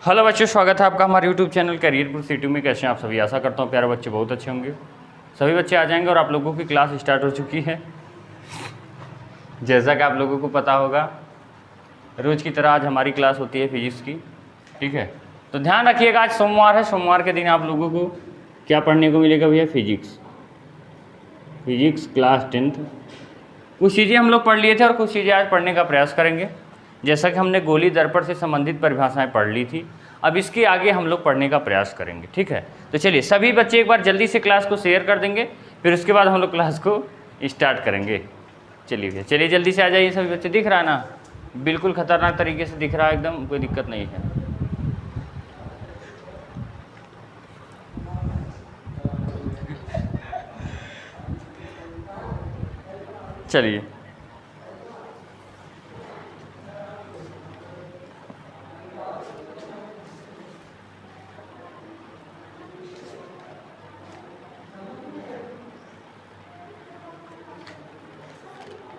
Hello बच्चों, स्वागत है आपका हमारे यूट्यूब चैनल करियर C2 में। कैसे हैं आप सभी? आशा करता हूँ प्यारे बच्चे बहुत अच्छे होंगे। सभी बच्चे आ जाएंगे और आप लोगों की क्लास स्टार्ट हो चुकी है। जैसा कि आप लोगों को पता होगा, रोज़ की तरह आज हमारी क्लास होती है फिजिक्स की। ठीक है, तो ध्यान रखिएगा, आज सोमवार है। सोमवार के दिन आप लोगों को क्या पढ़ने को मिलेगा भैया? Physics class 10th। कुछ चीज़ें हम लोग पढ़ लिए थे और कुछ चीज़ें आज पढ़ने का प्रयास करेंगे। जैसा कि हमने गोली दर्पण से संबंधित परिभाषाएं पढ़ ली थी, अब इसके आगे हम लोग पढ़ने का प्रयास करेंगे। ठीक है, तो चलिए सभी बच्चे एक बार जल्दी से क्लास को शेयर कर देंगे, फिर उसके बाद हम लोग क्लास को स्टार्ट करेंगे। चलिए भैया, चलिए जल्दी से आ जाइए सभी बच्चे। दिख रहा है ना? बिल्कुल खतरनाक तरीके से दिख रहा है, एकदम कोई दिक्कत नहीं है। चलिए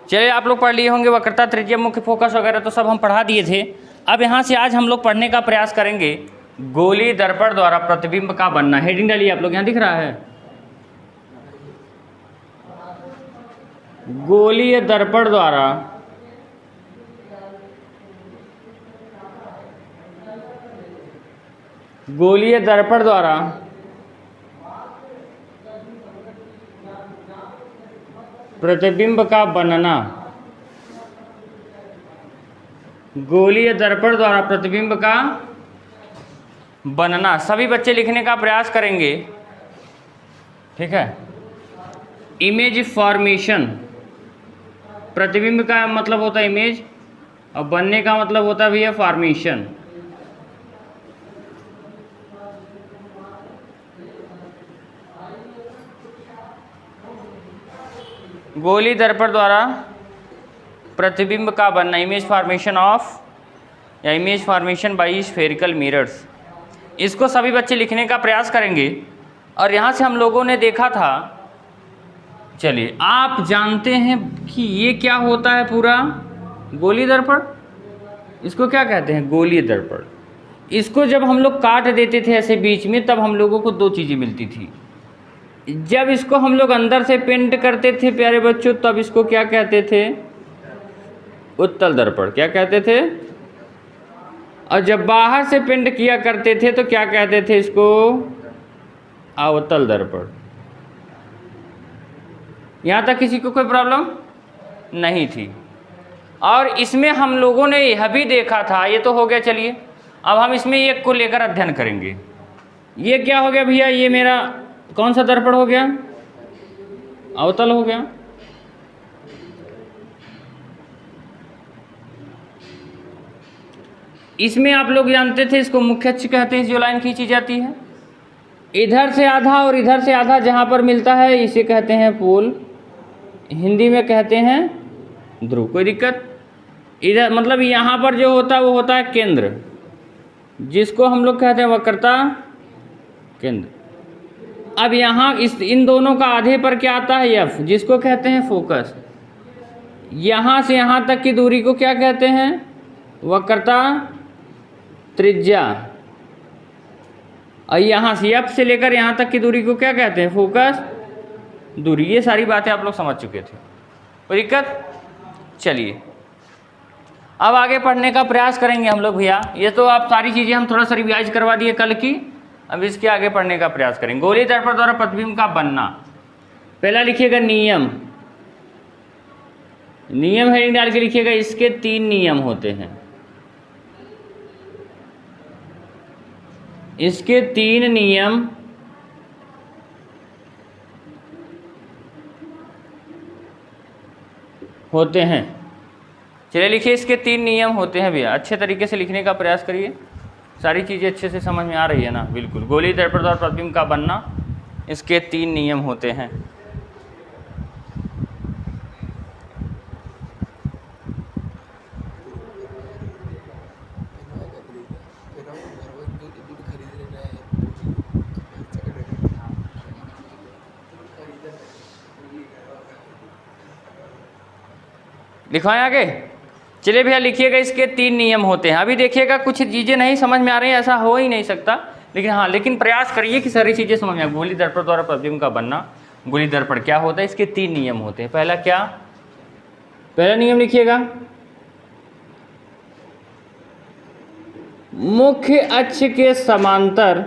चलिए, आप लोग पढ़ लिए होंगे वक्रता, त्रिज्या, मुख्य फोकस वगैरह तो सब हम पढ़ा दिए थे। अब यहाँ से आज हम लोग पढ़ने का प्रयास करेंगे गोली दर्पण द्वारा प्रतिबिंब का बनना। हेडिंग डालिए आप लोग, यहाँ दिख रहा है गोलीय दर्पण द्वारा प्रतिबिंब का बनना। गोलीय दर्पण द्वारा प्रतिबिंब का बनना। सभी बच्चे लिखने का प्रयास करेंगे। ठीक है, इमेज फॉर्मेशन। प्रतिबिंब का मतलब होता है इमेज और बनने का मतलब होता है भैया फॉर्मेशन। गोली दर्पण द्वारा प्रतिबिंब का बनना, इमेज फॉर्मेशन ऑफ या image formation by spherical mirrors. इसको सभी बच्चे लिखने का प्रयास करेंगे। और यहाँ से हम लोगों ने देखा था, चलिए आप जानते हैं कि ये क्या होता है पूरा गोली दर्पण। इसको क्या कहते हैं? गोलीय दर्पण। इसको जब हम लोग काट देते थे ऐसे बीच में, तब हम लोगों को दो चीज़ें मिलती थी। जब इसको हम लोग अंदर से पेंट करते थे प्यारे बच्चों, तब इसको क्या कहते थे? उत्तल दर्पण। क्या कहते थे? और जब बाहर से पेंट किया करते थे तो क्या कहते थे इसको? अवतल दर्पण। यहाँ तक किसी को कोई प्रॉब्लम नहीं थी। और इसमें हम लोगों ने यह भी देखा था, ये तो हो गया। चलिए अब हम इसमें एक को लेकर अध्ययन करेंगे। ये क्या हो गया भैया? ये मेरा कौन सा दर्पण हो गया? अवतल हो गया। इसमें आप लोग जानते थे इसको मुख्य अक्ष कहते हैं, जो लाइन खींची जाती है। इधर से आधा और इधर से आधा जहाँ पर मिलता है इसे कहते हैं पोल, हिंदी में कहते हैं ध्रुव। कोई दिक्कत? इधर मतलब यहाँ पर जो होता है वो होता है केंद्र, जिसको हम लोग कहते हैं वक्रता केंद्र। अब यहाँ इन दोनों का आधे पर क्या आता है? एफ, जिसको कहते हैं फोकस। यहाँ से यहाँ तक की दूरी को क्या कहते हैं? वक्रता त्रिज्या। और यहाँ से एफ से लेकर यहाँ तक की दूरी को क्या कहते हैं? फोकस दूरी। ये सारी बातें आप लोग समझ चुके थे, कोई दिक्कत? चलिए अब आगे पढ़ने का प्रयास करेंगे हम लोग भैया। ये तो आप सारी चीज़ें हम थोड़ा सा रिवाइज करवा दिए कल की, अब इसके आगे पढ़ने का प्रयास करेंगे। गोली दर्पण द्वारा प्रतिबिंब का बनना। पहला लिखिएगा नियम। नियम हेडिंग डाल के लिखिएगा, इसके 3 नियम होते हैं। इसके 3 नियम होते हैं। चलिए लिखिए, इसके 3 नियम होते हैं भैया। अच्छे तरीके से लिखने का प्रयास करिए, सारी चीज़ें अच्छे से समझ में आ रही है ना? बिल्कुल। गोली दर्पण द्वारा प्रतिबिंब का बनना, इसके 3 नियम होते हैं। लिखवाएं आगे। चलिए भैया लिखिएगा, इसके 3 नियम होते हैं। अभी देखिएगा कुछ चीज़ें नहीं समझ में आ रही हैं, ऐसा हो ही नहीं सकता, लेकिन प्रयास करिए कि सारी चीज़ें समझ में आए। गोली दर्पण द्वारा प्रतिबिंब का बनना, गोली दर्पण क्या होता है, इसके 3 नियम होते हैं। पहला क्या, पहला नियम लिखिएगा, मुख्य अक्ष के समांतर,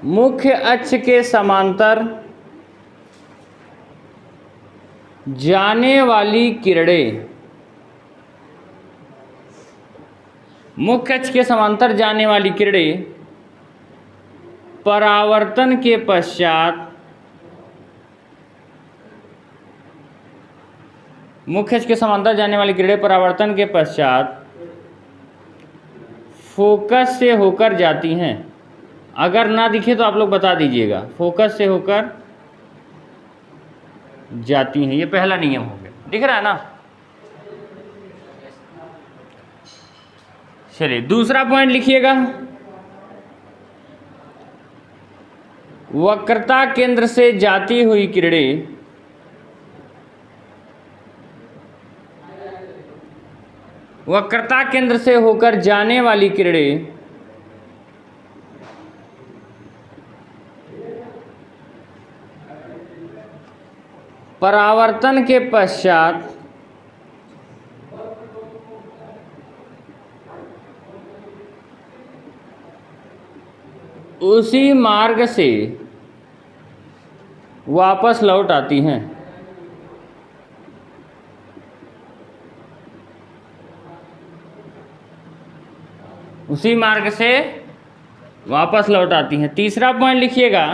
मुख्य अक्ष के समांतर जाने वाली किरणें, मुख्य अक्ष के समांतर जाने वाली किरणें परावर्तन के पश्चात, मुख्य अक्ष के समांतर जाने वाली किरणें परावर्तन के पश्चात फोकस से होकर जाती हैं। अगर ना दिखे तो आप लोग बता दीजिएगा, फोकस से होकर जाती हैं। ये पहला नियम हो गया, दिख रहा है ना। चलिए दूसरा पॉइंट लिखिएगा, वक्रता केंद्र से जाती हुई किरणें वक्रता केंद्र से होकर जाने वाली किरणें परावर्तन के पश्चात उसी मार्ग से वापस लौट आती हैं। उसी मार्ग से वापस लौट आती हैं। तीसरा पॉइंट लिखिएगा,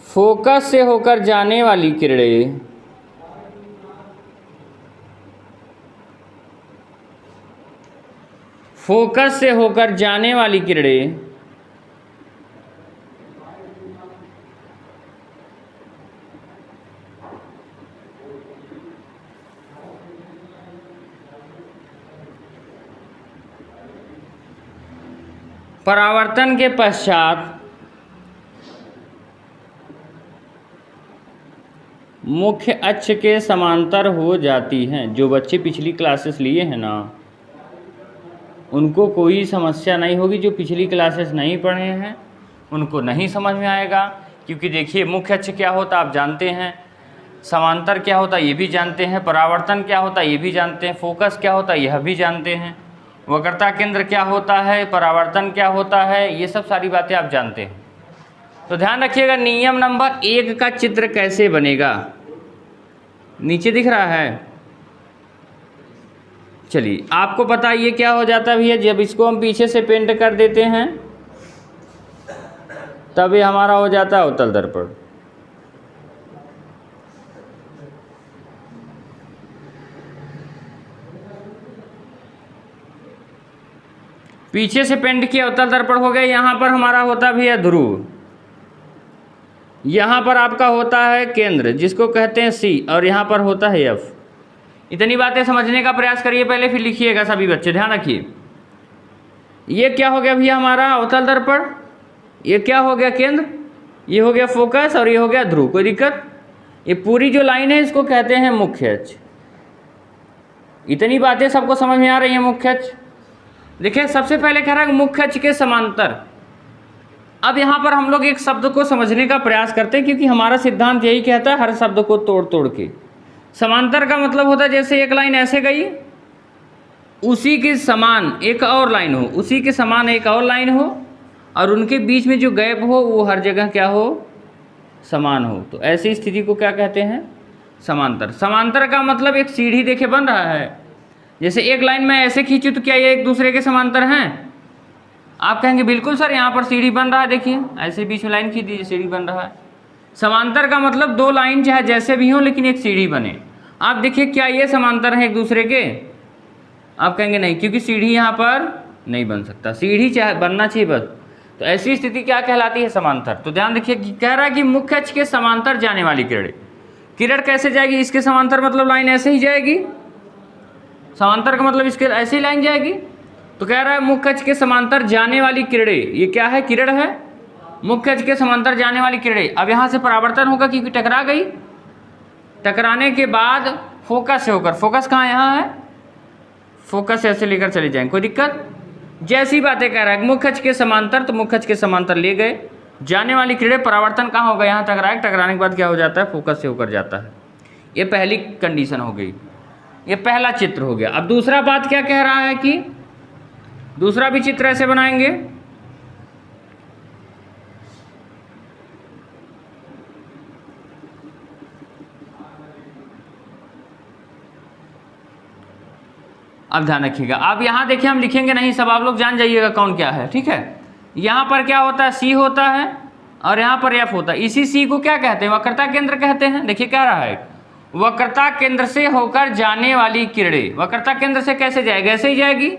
फोकस से होकर जाने वाली किरणें फोकस से होकर जाने वाली किरणें परावर्तन के पश्चात मुख्य अक्ष के समांतर हो जाती हैं। जो बच्चे पिछली क्लासेस लिए हैं ना, उनको कोई समस्या नहीं होगी। जो पिछली क्लासेस नहीं पढ़े हैं उनको नहीं समझ में आएगा, क्योंकि देखिए मुख्य अक्ष क्या होता है आप जानते हैं, समांतर क्या होता है ये भी जानते हैं, परावर्तन क्या होता है ये भी जानते हैं, फोकस क्या होता है यह भी जानते हैं, वक्रता केंद्र क्या होता है, परावर्तन क्या होता है, ये सब सारी बातें आप जानते हैं। तो ध्यान रखिएगा, नियम नंबर 1 का चित्र कैसे बनेगा, नीचे दिख रहा है। चलिए आपको पता है ये क्या हो जाता है भैया, जब इसको हम पीछे से पेंट कर देते हैं तब ये हमारा हो जाता है अवतल दर्पण। पीछे से पेंट किया अवतल दर्पण हो गया। यहाँ पर हमारा होता है भैया ध्रुव, यहाँ पर आपका होता है केंद्र जिसको कहते हैं C, और यहाँ पर होता है F। इतनी बातें समझने का प्रयास करिए पहले, फिर लिखिएगा सभी बच्चे, ध्यान रखिए। ये क्या हो गया भैया हमारा अवतल दर्पण, ये क्या हो गया केंद्र, ये हो गया फोकस, और ये हो गया ध्रुव। कोई दिक्कत? ये पूरी जो लाइन है इसको कहते हैं मुख्य अक्ष। इतनी बातें सबको समझ में आ रही हैं। मुख्य अक्ष देखिए, सबसे पहले कह रहा है मुख्य अक्ष के समांतर। अब यहाँ पर हम लोग एक शब्द को समझने का प्रयास करते हैं, क्योंकि हमारा सिद्धांत यही कहता है हर शब्द को तोड़ तोड़ के। समांतर का मतलब होता है जैसे एक लाइन ऐसे गई, उसी के समान एक और लाइन हो, उसी के समान एक और लाइन हो, और उनके बीच में जो गैप हो वो हर जगह क्या हो, समान हो। तो ऐसी स्थिति को क्या कहते हैं, समांतर। समांतर का मतलब एक सीढ़ी देखे बन रहा है, जैसे एक लाइन में ऐसे खींचूँ तो क्या ये एक दूसरे के समांतर हैं? आप कहेंगे बिल्कुल सर, यहाँ पर सीढ़ी बन रहा है, देखिए ऐसे बीच में लाइन खींच दीजिए, सीढ़ी बन रहा है। समांतर का मतलब 2 लाइन चाहे जैसे भी हों लेकिन एक सीढ़ी बने। आप देखिए क्या ये समांतर है एक दूसरे के? आप कहेंगे नहीं, क्योंकि सीढ़ी यहाँ पर नहीं बन सकता, सीढ़ी चाहे बनना चाहिए बस। तो ऐसी स्थिति क्या कहलाती है, समांतर। तो ध्यान रखिए कि कह रहा है कि मुख्य अक्ष के समांतर जाने वाली किरण कैसे जाएगी, इसके समांतर मतलब लाइन ऐसे ही जाएगी, समांतर का मतलब इसके ऐसे ही लाइन जाएगी। तो कह रहा है मुख्य अक्ष के समांतर जाने वाली किरणें, ये क्या है, किरण है, मुख्य अक्ष के समांतर जाने वाली किरणें, अब यहाँ से परावर्तन होगा क्योंकि टकरा गई, टकराने के बाद फोकस से होकर, फोकस कहाँ यहाँ है, फोकस ऐसे लेकर चले जाएंगे, कोई दिक्कत। जैसी बातें कह रहा है मुख्य अक्ष के समांतर, तो मुख्य अक्ष के समांतर ले गए, जाने वाली किरणें परावर्तन कहाँ होगा, यहाँ टकराए, टकराने के बाद क्या हो जाता है, फोकस से होकर जाता है। ये पहली कंडीशन हो गई, ये पहला चित्र हो गया। अब दूसरा बात क्या कह रहा है कि दूसरा भी चित्र ऐसे बनाएंगे, अब ध्यान रखिएगा। अब यहाँ देखिए हम लिखेंगे नहीं, सब आप लोग जान जाइएगा कौन क्या है, ठीक है। यहाँ पर क्या होता है, सी होता है और यहाँ पर एफ होता है। इसी सी को क्या कहते हैं, वक्रता केंद्र कहते हैं। देखिए क्या रहा है, वक्रता केंद्र से होकर जाने वाली किरणें, वक्रता केंद्र से कैसे जाएगी, ऐसे ही जाएगी।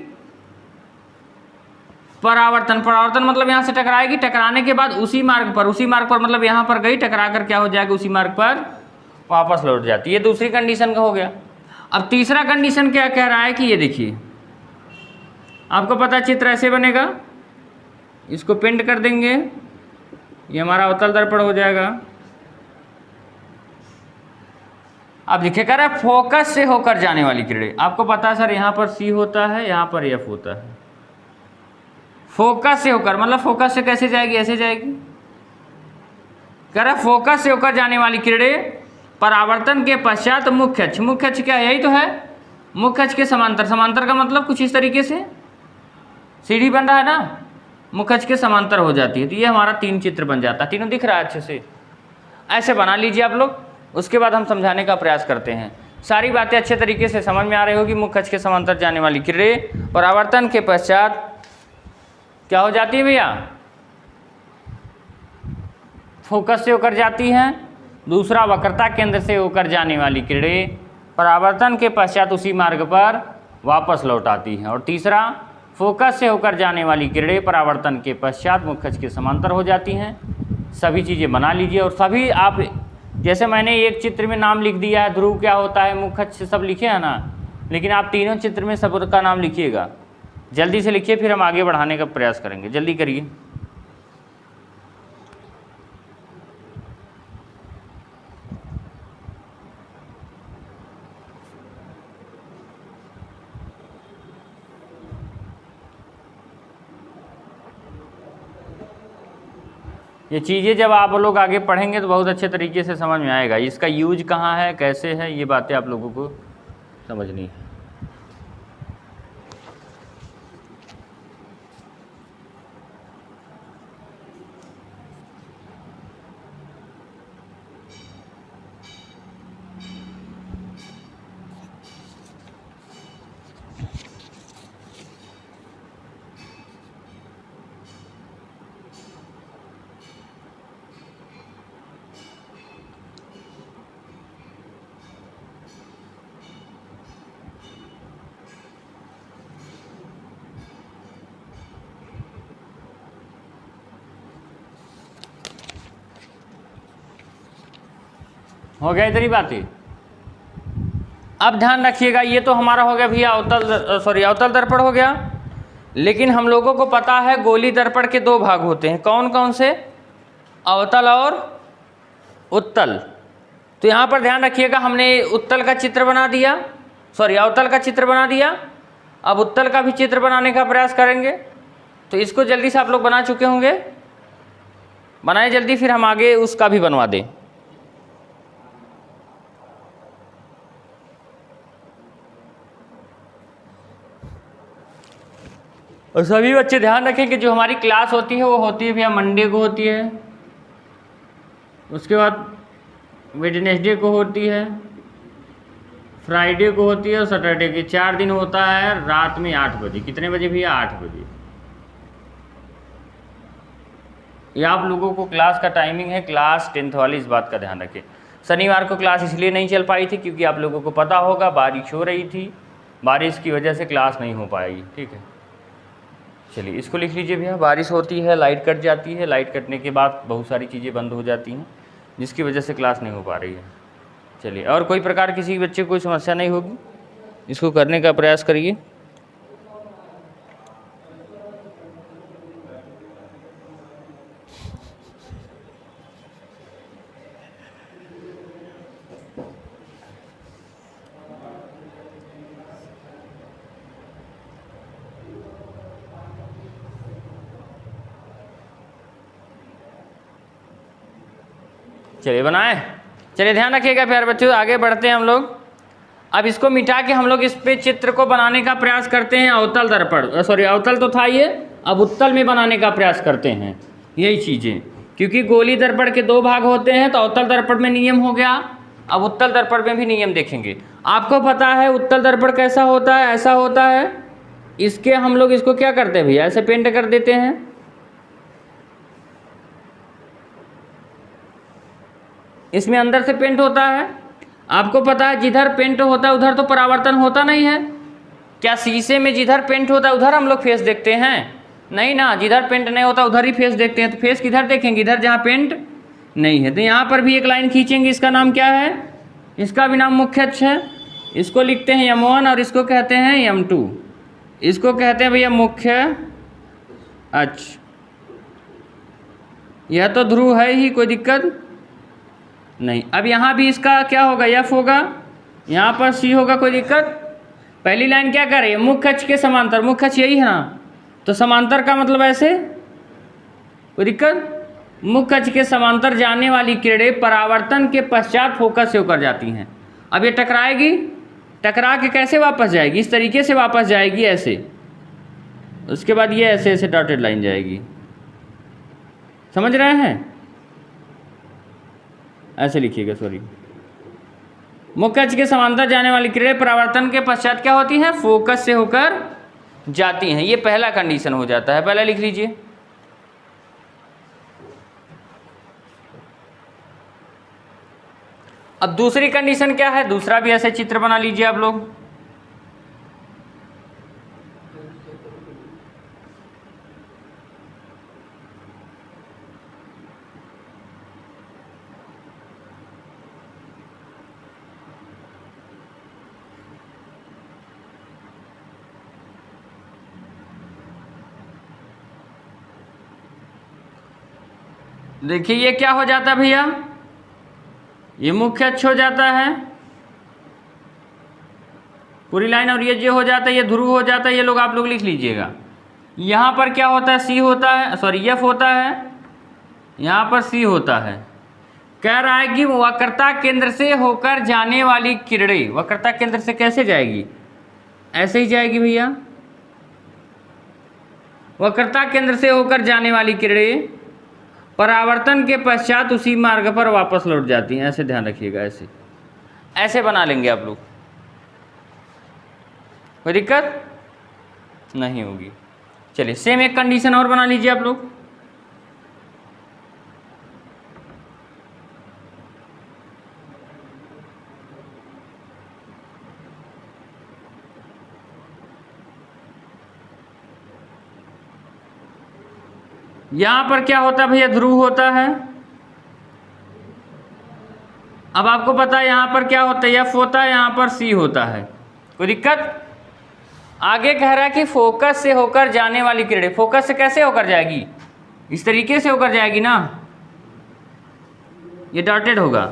परावर्तन, परावर्तन मतलब यहाँ से टकराएगी, टकराने के बाद उसी मार्ग पर, उसी मार्ग पर मतलब यहाँ पर गई, टकरा कर क्या हो जाएगी, उसी मार्ग पर वापस लौट जाती है। ये दूसरी कंडीशन का हो गया। अब तीसरा कंडीशन क्या कह रहा है कि ये देखिए, आपको पता है चित्र ऐसे बनेगा, इसको पिंड कर देंगे, ये हमारा अवतल दर्पण हो जाएगा। अब देखिए कह रहा है फोकस से होकर जाने वाली किरणें, आपको पता है सर यहाँ पर सी होता है, यहाँ पर एफ होता है। फोकस से होकर मतलब फोकस से कैसे जाएगी, ऐसे जाएगी। कह रहा है फोकस से होकर जाने वाली किरणें परावर्तन के पश्चात मुख्य अक्ष, मुख्य अक्ष क्या है, यही तो है, मुख्य अक्ष के समांतर, समांतर का मतलब कुछ इस तरीके से सीढ़ी बन रहा है ना, मुख्य अक्ष के समांतर हो जाती है। तो ये हमारा तीन चित्र बन जाता है, तीनों दिख रहा है अच्छे से, ऐसे बना लीजिए आप लोग। उसके बाद हम समझाने का प्रयास करते हैं। सारी बातें अच्छे तरीके से समझ में आ रही होगी। मुख्य अक्ष के समांतर जाने वाली किरणें परावर्तन के पश्चात क्या हो जाती है भैया, फोकस से होकर जाती हैं। दूसरा वक्रता केंद्र से होकर जाने वाली किरणें परावर्तन के पश्चात उसी मार्ग पर वापस लौट आती हैं। और तीसरा फोकस से होकर जाने वाली किरणें परावर्तन के पश्चात मुख्य अक्ष के समांतर हो जाती हैं। सभी चीज़ें बना लीजिए और सभी आप, जैसे मैंने एक चित्र में नाम लिख दिया है, ध्रुव क्या होता है, मुख्य अक्ष सब लिखे हैं ना, लेकिन आप तीनों चित्र में सब का नाम लिखिएगा। जल्दी से लिखिए, फिर हम आगे बढ़ाने का प्रयास करेंगे। जल्दी करिए। ये चीज़ें जब आप लोग आगे पढ़ेंगे तो बहुत अच्छे तरीके से समझ में आएगा, इसका यूज कहाँ है, कैसे है, ये बातें आप लोगों को समझनी है। हो गया इतनी बातें। अब ध्यान रखिएगा, ये तो हमारा हो गया भैया अवतल दर्पण हो गया। लेकिन हम लोगों को पता है गोली दर्पण के दो भाग होते हैं, कौन कौन से, अवतल और उत्तल। तो यहाँ पर ध्यान रखिएगा, हमने उत्तल का चित्र बना दिया, अवतल का चित्र बना दिया। अब उत्तल का भी चित्र बनाने का प्रयास करेंगे। तो इसको जल्दी से आप लोग बना चुके होंगे, बनाए जल्दी, फिर हम आगे उसका भी बनवा दें। और सभी बच्चे ध्यान रखें कि जो हमारी क्लास होती है वो होती है भैया मंडे को होती है, उसके बाद वेडनेसडे को होती है, फ्राइडे को होती है और सैटरडे की। 4 दिन होता है रात में 8 बजे। कितने बजे भैया, 8 बजे। ये आप लोगों को क्लास का टाइमिंग है, क्लास 10th वाली, इस बात का ध्यान रखें। शनिवार को क्लास इसलिए नहीं चल पाई थी क्योंकि आप लोगों को पता होगा बारिश हो रही थी, बारिश की वजह से क्लास नहीं हो पाएगी, ठीक है। चलिए इसको लिख लीजिए भैया, बारिश होती है, लाइट कट जाती है, लाइट कटने के बाद बहुत सारी चीज़ें बंद हो जाती हैं जिसकी वजह से क्लास नहीं हो पा रही है। चलिए, और कोई प्रकार किसी बच्चे को कोई समस्या नहीं होगी, इसको करने का प्रयास करिए। चलिए बनाए। चलिए ध्यान रखिएगा प्यारे बच्चों, आगे बढ़ते हैं हम लोग। अब इसको मिटा के हम लोग इस पे चित्र को बनाने का प्रयास करते हैं अवतल दर्पण, सॉरी अवतल तो था ये, अब उत्तल में बनाने का प्रयास करते हैं यही चीज़ें, क्योंकि गोली दर्पण के 2 भाग होते हैं, तो अवतल दर्पण में नियम हो गया, अब उत्तल दर्पण में भी नियम देखेंगे। आपको पता है उत्तल दर्पण कैसा होता है, ऐसा होता है, इसके हम लोग इसको क्या करते हैं भैया, ऐसे पेंट कर देते हैं, इसमें अंदर से पेंट होता है। आपको पता है जिधर पेंट होता है उधर तो परावर्तन होता नहीं है। क्या शीशे में जिधर पेंट होता है उधर हम लोग फेस देखते हैं? नहीं ना, जिधर पेंट नहीं होता उधर ही फेस देखते हैं। तो फेस किधर देखेंगे? इधर जहाँ पेंट नहीं है। तो यहाँ पर भी एक लाइन खींचेंगे, इसका नाम क्या है? इसका भी नाम मुख्य अक्ष है। इसको लिखते हैं M1 और इसको कहते हैं M2। इसको कहते हैं भैया मुख्य अक्ष। यह तो ध्रुव है ही, कोई दिक्कत नहीं। अब यहाँ भी इसका क्या होगा? F होगा, यहाँ पर C होगा, कोई दिक्कत। पहली लाइन क्या कर रही है? मुख्य अक्ष के समांतर, मुख्य अक्ष यही है ना, तो समांतर का मतलब ऐसे, कोई दिक्कत। मुख्य अक्ष के समांतर जाने वाली किरणें परावर्तन के पश्चात फोकस से होकर जाती हैं। अब ये टकराएगी, टकरा के कैसे वापस जाएगी? इस तरीके से वापस जाएगी, ऐसे। उसके बाद ये ऐसे ऐसे डॉटेड लाइन जाएगी, समझ रहे हैं? ऐसे लिखिएगा, सॉरी। मुख्य अक्ष के समांतर जाने वाली किरणें परावर्तन के पश्चात क्या होती हैं? फोकस से होकर जाती हैं। ये पहला कंडीशन हो जाता है, पहला लिख लीजिए। अब दूसरी कंडीशन क्या है? दूसरा भी ऐसे चित्र बना लीजिए आप लोग। देखिए ये क्या हो जाता है भैया? ये मुख्य अक्ष हो जाता है पूरी लाइन, और ये जो हो जाता है ये ध्रुव हो जाता है। ये लोग आप लोग लिख लीजिएगा। यहाँ पर क्या होता है? C होता है, सॉरी F होता है, यहाँ पर C होता है। कह रहा है कि वक्रता केंद्र से होकर जाने वाली किरणें, वक्रता केंद्र से कैसे जाएगी? ऐसे ही जाएगी भैया। वक्रता केंद्र से होकर जाने वाली किरणें परावर्तन के पश्चात उसी मार्ग पर वापस लौट जाती हैं। ऐसे ध्यान रखिएगा, ऐसे ऐसे बना लेंगे आप लोग, कोई दिक्कत नहीं होगी। चलिए सेम एक कंडीशन और बना लीजिए आप लोग। यहां पर क्या होता है भैया? ध्रुव होता है। अब आपको पता है यहां पर क्या होता है? F होता है, यहां पर C होता है, कोई दिक्कत? आगे कह रहा है कि फोकस से होकर जाने वाली किरणें, फोकस से कैसे होकर जाएगी? इस तरीके से होकर जाएगी ना, ये डॉटेड होगा।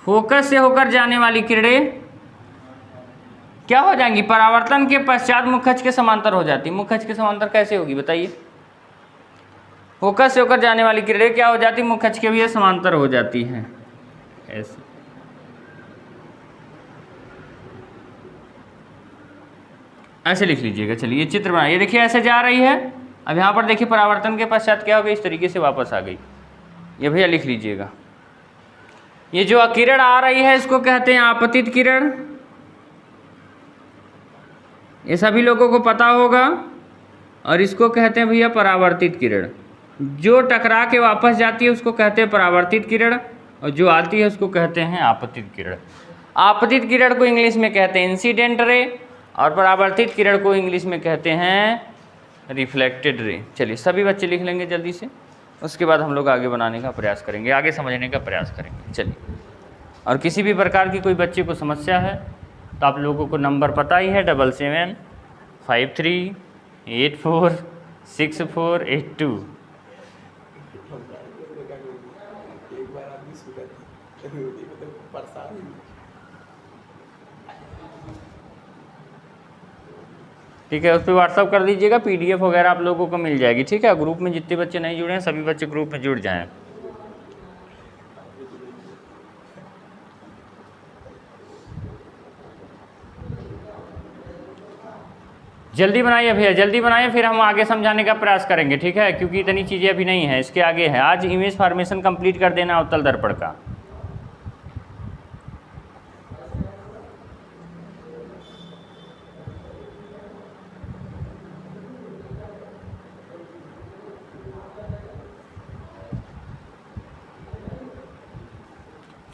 फोकस से होकर जाने वाली किरणें क्या हो जाएंगी? परावर्तन के पश्चात मुख्य अक्ष के समांतर हो जाती है। मुख्य अक्ष के समांतर कैसे होगी बताइए? फोकस से होकर जाने वाली किरणें क्या हो जाती? मुख्य अक्ष के भी समांतर हो जाती हैं, ऐसे। ऐसे लिख लीजिएगा। चलिए ये चित्र बनाइए, देखिए ऐसे जा रही है। अब यहाँ पर देखिए परावर्तन के पश्चात क्या हो गई? इस तरीके से वापस आ गई। ये भैया लिख लीजिएगा। ये जो किरण आ रही है इसको कहते हैं आपतित किरण, ये सभी लोगों को पता होगा। और इसको कहते हैं भैया परावर्तित किरण। जो टकरा के वापस जाती है उसको कहते हैं परावर्तित किरण, और जो आती है उसको कहते हैं आपतित किरण। आपतित किरण को इंग्लिश में कहते हैं इंसिडेंट रे, और परावर्तित किरण को इंग्लिश में कहते हैं रिफ्लेक्टेड रे। चलिए सभी बच्चे लिख लेंगे जल्दी से, उसके बाद हम लोग आगे बनाने का प्रयास करेंगे, आगे समझने का प्रयास करेंगे। चलिए, और किसी भी प्रकार की कोई बच्चे को समस्या है तो आप लोगों को नंबर पता ही है 7753846482। ठीक है, उस पर व्हाट्सअप कर दीजिएगा, PDF वगैरह आप लोगों को मिल जाएगी। ठीक है, ग्रुप में जितने बच्चे नहीं जुड़े हैं सभी बच्चे ग्रुप में जुड़ जाएं। जल्दी बनाइए भैया, जल्दी बनाइए, फिर हम आगे समझाने का प्रयास करेंगे, ठीक है, क्योंकि इतनी चीज़ें अभी नहीं है, इसके आगे है। आज इमेज फॉर्मेशन कंप्लीट कर देना अवतल दर्पण का।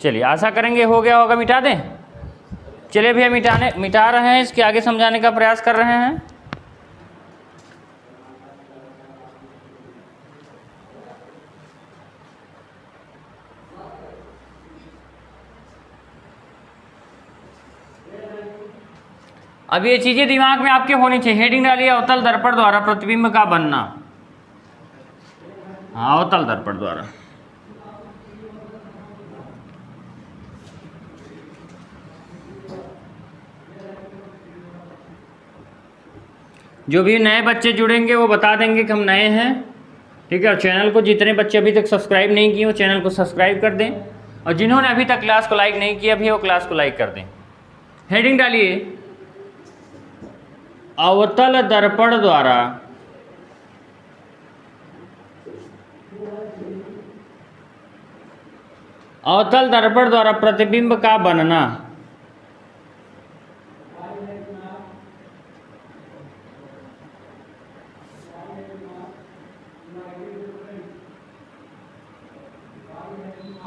चलिए आशा करेंगे हो गया होगा, मिटा दें। चलिए भैया मिटा रहे हैं, इसके आगे समझाने का प्रयास कर रहे हैं। अब ये चीजें दिमाग में आपके होनी चाहिए। हेडिंग डालिए अवतल दर्पण द्वारा प्रतिबिंब का बनना। हाँ, अवतल दर्पण द्वारा। जो भी नए बच्चे जुड़ेंगे वो बता देंगे कि हम नए हैं, ठीक है। और चैनल को जितने बच्चे अभी तक सब्सक्राइब नहीं किए वो चैनल को सब्सक्राइब कर दें, और जिन्होंने अभी तक क्लास को लाइक नहीं किया भी वो क्लास को लाइक कर दें। हेडिंग डालिए अवतल दर्पण द्वारा अवतल दर्पण द्वारा प्रतिबिंब का बनना।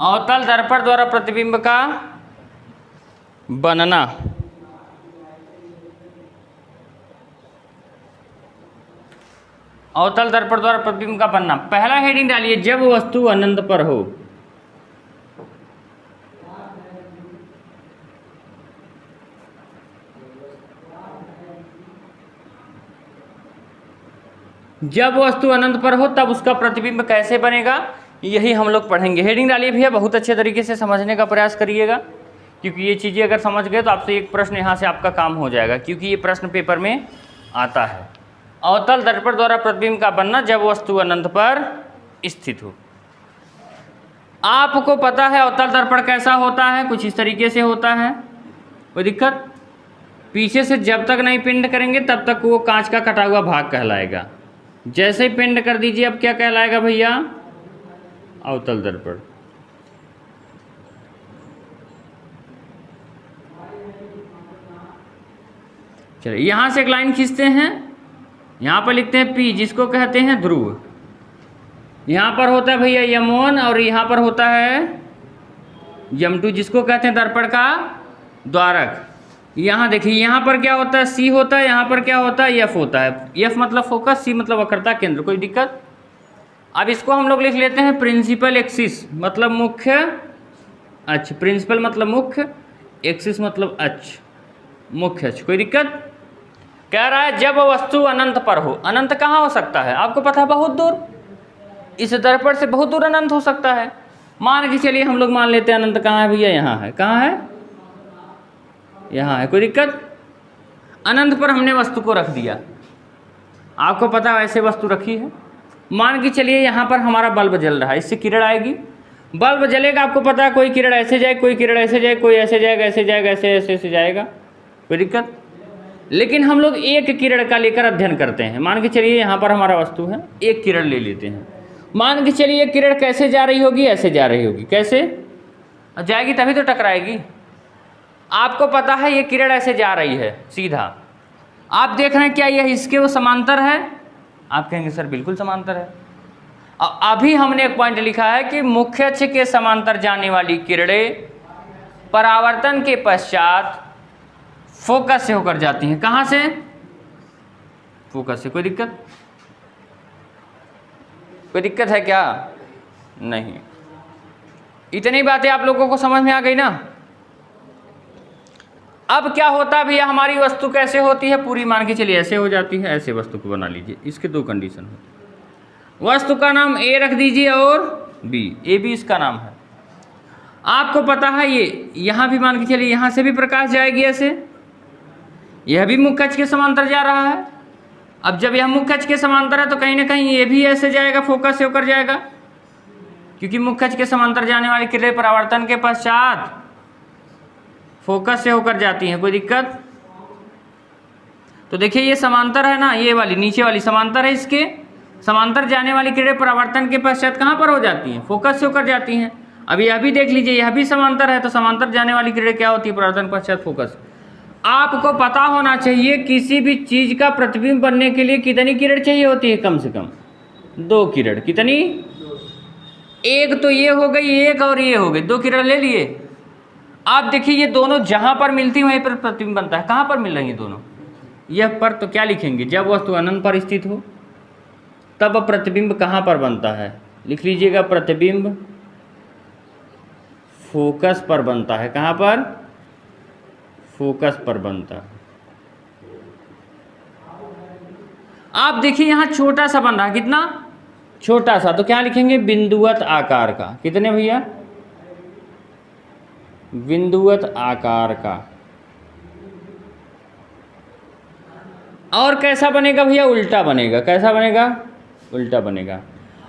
अवतल दर्पण द्वारा प्रतिबिंब का बनना। अवतल दर्पण द्वारा प्रतिबिंब का बनना। पहला हेडिंग डालिए जब वस्तु अनंत पर हो। जब वस्तु अनंत पर हो तब उसका प्रतिबिंब कैसे बनेगा, यही हम लोग पढ़ेंगे। हेडिंग डालिए भैया, बहुत अच्छे तरीके से समझने का प्रयास करिएगा, क्योंकि ये चीज़ें अगर समझ गए तो आपसे एक प्रश्न यहाँ से आपका काम हो जाएगा, क्योंकि ये प्रश्न पेपर में आता है। अवतल दर्पण द्वारा प्रतिबिंब का बनना जब वस्तु अनंत पर स्थित हो। आपको पता है अवतल दर्पण कैसा होता है, कुछ इस तरीके से होता है। कोई दिक्कत? पीछे से जब तक नहीं पिंड करेंगे तब तक वो कांच का कटा हुआ भाग कहलाएगा। जैसे ही पिंड कर दीजिए अब क्या कहलाएगा भैया? अवतल दर्पण। चलिए यहां से एक लाइन खींचते हैं, यहां पर लिखते हैं P, जिसको कहते हैं ध्रुव। यहां पर होता है भैया यम1 और यहां पर होता है यम2, जिसको कहते हैं दर्पण का द्वारक। यहाँ देखिए यहाँ पर क्या होता है, सी होता है, यहाँ पर क्या होता है, एफ होता है। एफ मतलब फोकस, सी मतलब वक्रता केंद्र। कोई दिक्कत? अब इसको हम लोग लिख लेते हैं प्रिंसिपल एक्सिस मतलब मुख्य अक्ष। प्रिंसिपल मतलब मुख्य, एक्सिस मतलब अक्ष, मुख्य अक्ष। कोई दिक्कत? कह रहा है जब वस्तु अनंत पर हो। अनंत कहाँ हो सकता है आपको पता है? बहुत दूर। इस दर्पण से बहुत दूर अनंत हो सकता है। मान के चलिए हम लोग मान लेते हैं अनंत कहाँ है भैया? यहाँ है। कहाँ है? यहाँ है। कोई दिक्कत? अनंत पर हमने वस्तु को रख दिया। आपको पता है ऐसे वस्तु रखी है। मान के चलिए यहाँ पर हमारा बल्ब जल रहा है, इससे किरण आएगी। बल्ब जलेगा, आपको पता है कोई किरण ऐसे जाए, कोई किरण ऐसे जाए, कोई ऐसे जाएगा, ऐसे जाएगा, ऐसे ऐसे ऐसे जाएगा। कोई दिक्कत? लेकिन हम लोग एक किरण का लेकर अध्ययन करते हैं। मान के चलिए यहाँ पर हमारा वस्तु है, एक किरण ले लेते हैं। मान के चलिए किरण कैसे जा रही होगी? ऐसे जा रही होगी। कैसे जाएगी? तभी तो टकराएगी। आपको पता है ये किरण ऐसे जा रही है सीधा। आप देख रहे हैं क्या यह इसके वो समांतर है? आप कहेंगे सर बिल्कुल समांतर है। अभी हमने एक पॉइंट लिखा है कि मुख्य अक्ष के समांतर जाने वाली किरणें परावर्तन के पश्चात फोकस से होकर जाती हैं। कहाँ से? फोकस से। कोई दिक्कत? कोई दिक्कत है क्या? नहीं। इतनी बातें आप लोगों को समझ में आ गई ना? अब क्या होता है भैया, हमारी वस्तु कैसे होती है? पूरी मान के चलिए ऐसे हो जाती है। ऐसे वस्तु को बना लीजिए। इसके दो कंडीशन होती है। वस्तु का नाम ए रख दीजिए और बी। ए बी इसका नाम है। आपको पता है ये यहाँ भी मान के चलिए यहाँ से भी प्रकाश जाएगी ऐसे। यह भी मुख्य अक्ष के समांतर जा रहा है। अब जब यह मुख्य अक्ष के समांतर है तो कहीं ना कहीं ये भी ऐसे जाएगा, फोकस से होकर जाएगा, क्योंकि मुख्य अक्ष के समांतर जाने वाली किरणें परावर्तन के पश्चात फोकस से होकर जाती हैं। कोई दिक्कत? तो देखिए ये समांतर है ना, ये वाली नीचे वाली समांतर है, इसके समांतर जाने वाली किरणें परावर्तन के पश्चात कहाँ पर हो जाती हैं, फोकस से होकर जाती हैं। अब यह भी देख लीजिए, यह भी समांतर है, तो समांतर जाने वाली किरणें क्या होती है, परावर्तन के पश्चात फोकस। आपको पता होना चाहिए किसी भी चीज का प्रतिबिंब बनने के लिए कितनी किरण चाहिए होती है, कम से कम 2 किरण। कितनी, एक तो ये हो गई, एक और ये हो गई, 2 किरण ले लिए। आप देखिए ये दोनों जहां पर मिलती वहीं पर प्रतिबिंब बनता है। कहां पर मिल रही है दोनों, यह पर तो क्या लिखेंगे, जब वस्तु अनंत पर स्थित हो तब प्रतिबिंब कहां पर बनता है, लिख लीजिएगा प्रतिबिंब फोकस पर बनता है। कहां पर, फोकस पर बनता है। आप देखिए यहां छोटा सा बन रहा है, कितना छोटा सा, तो क्या लिखेंगे, बिंदुवत आकार का। कितने भैया, बिंदुवत आकार का। और कैसा बनेगा भैया, उल्टा बनेगा। कैसा बनेगा, उल्टा बनेगा।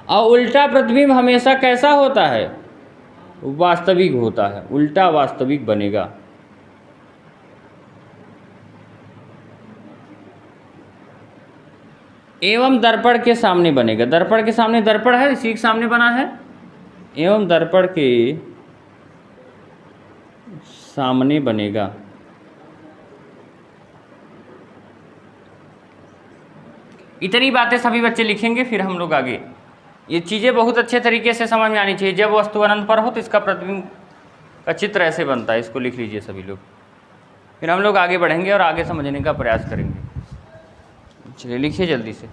और उल्टा प्रतिबिंब हमेशा कैसा होता है, वास्तविक होता है, उल्टा वास्तविक बनेगा। एवं दर्पण के सामने बनेगा। दर्पण के सामने, दर्पण है इसी के सामने बना है, एवं दर्पण के सामने बनेगा। इतनी बातें सभी बच्चे लिखेंगे, फिर हम लोग आगे। ये चीज़ें बहुत अच्छे तरीके से समझ में आनी चाहिए। जब वस्तु अनंत पर हो तो इसका प्रतिबिंब का चित्र ऐसे बनता है, इसको लिख लीजिए सभी लोग। फिर हम लोग आगे बढ़ेंगे और आगे समझने का प्रयास करेंगे। चलिए लिखिए जल्दी से।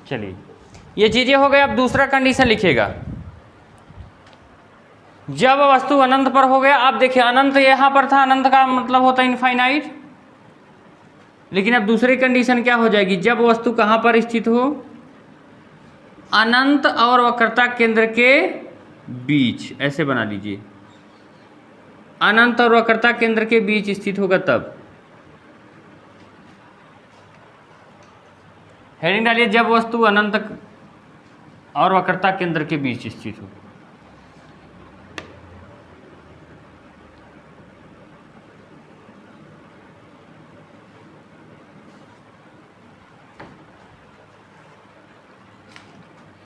चलिए ये चीज़ें हो गई। अब दूसरा कंडीशन लिखिएगा, जब वस्तु अनंत पर हो गया। अब देखिए अनंत यहाँ पर था, अनंत का मतलब होता है इनफाइनाइट। लेकिन अब दूसरी कंडीशन क्या हो जाएगी, जब वस्तु कहाँ पर स्थित हो, अनंत और वक्रता केंद्र के बीच। ऐसे बना लीजिए, अनंत और वक्रता केंद्र के बीच स्थित होगा तब। हेडिंग डालिए, जब वस्तु अनंत और वक्रता केंद्र के बीच स्थित हो।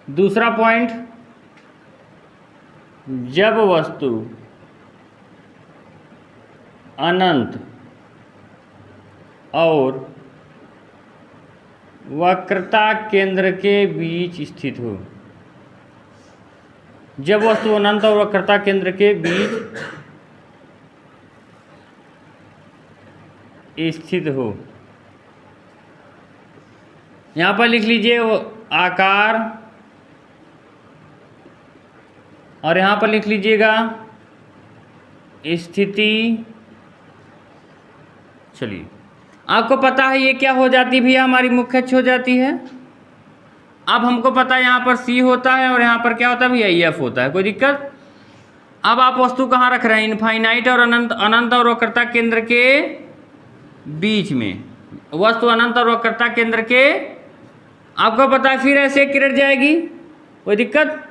दूसरा पॉइंट, जब वस्तु अनंत और वक्रता केंद्र के बीच स्थित हो। जब वस्तु अनंत और वक्रता केंद्र के बीच स्थित हो। यहाँ पर लिख लीजिए आकार, और यहाँ पर लिख लीजिएगा स्थिति। चलिए आपको पता है ये क्या हो जाती है भैया, हमारी मुख्य अक्ष हो जाती है। अब हमको पता है यहाँ पर C होता है और यहाँ पर क्या होता है भैया, F होता है। कोई दिक्कत? अब आप वस्तु कहाँ रख रहे हैं, इनफाइनाइट और अनंत, अनंत और वक्रता केंद्र के बीच में। वस्तु अनंत और वक्रता केंद्र के, आपको पता है फिर ऐसे किरण जाएगी। कोई दिक्कत?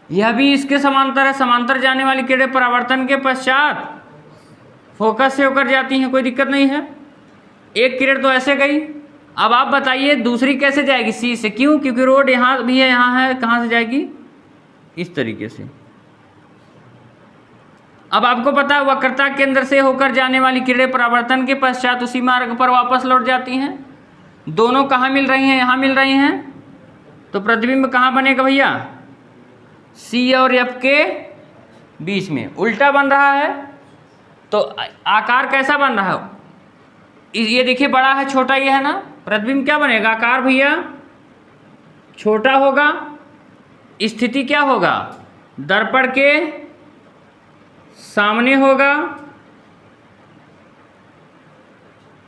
यह भी इसके समांतर है, समांतर जाने वाली किरणें परावर्तन के पश्चात फोकस से होकर जाती हैं। कोई दिक्कत नहीं है। एक किरण तो ऐसे गई, अब आप बताइए दूसरी कैसे जाएगी, C से। क्यों? क्योंकि रोड यहाँ भी है, यहाँ है, कहाँ से जाएगी, इस तरीके से। अब आपको पता है वक्रता केंद्र से होकर जाने वाली किरणें परावर्तन के पश्चात उसी मार्ग पर वापस लौट जाती हैं। दोनों कहाँ मिल रही हैं? यहाँ मिल रही हैं। तो प्रतिबिंब कहाँ बनेगा भैया? सी और एफ के बीच में। उल्टा बन रहा है तो आकार कैसा बन रहा है? ये देखिए बड़ा है छोटा ये है ना, प्रतिबिंब क्या बनेगा? आकार भैया छोटा होगा। स्थिति क्या होगा? दर्पण के सामने होगा,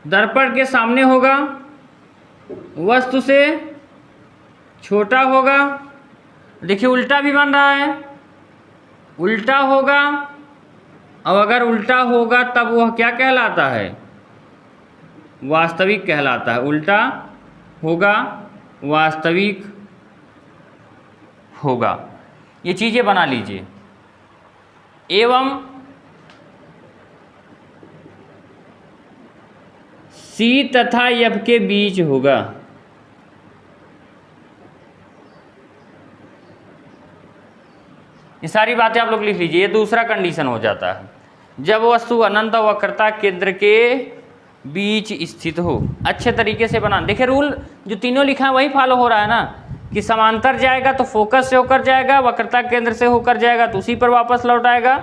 दर्पण के सामने होगा, वस्तु से छोटा होगा। देखिए उल्टा भी बन रहा है, उल्टा होगा। अब अगर उल्टा होगा तब वह क्या कहलाता है? वास्तविक कहलाता है। उल्टा होगा, वास्तविक होगा। ये चीज़ें बना लीजिए। एवं सी तथा एफ के बीच होगा। ये सारी बातें आप लोग लिख लीजिए। ये दूसरा कंडीशन हो जाता है जब वस्तु अनंत वक्रता केंद्र के बीच स्थित हो। अच्छे तरीके से बना। देखिए रूल जो तीनों लिखा है वही फॉलो हो रहा है ना, कि समांतर जाएगा तो फोकस से होकर जाएगा, वक्रता केंद्र से होकर जाएगा तो उसी पर वापस लौट आएगा,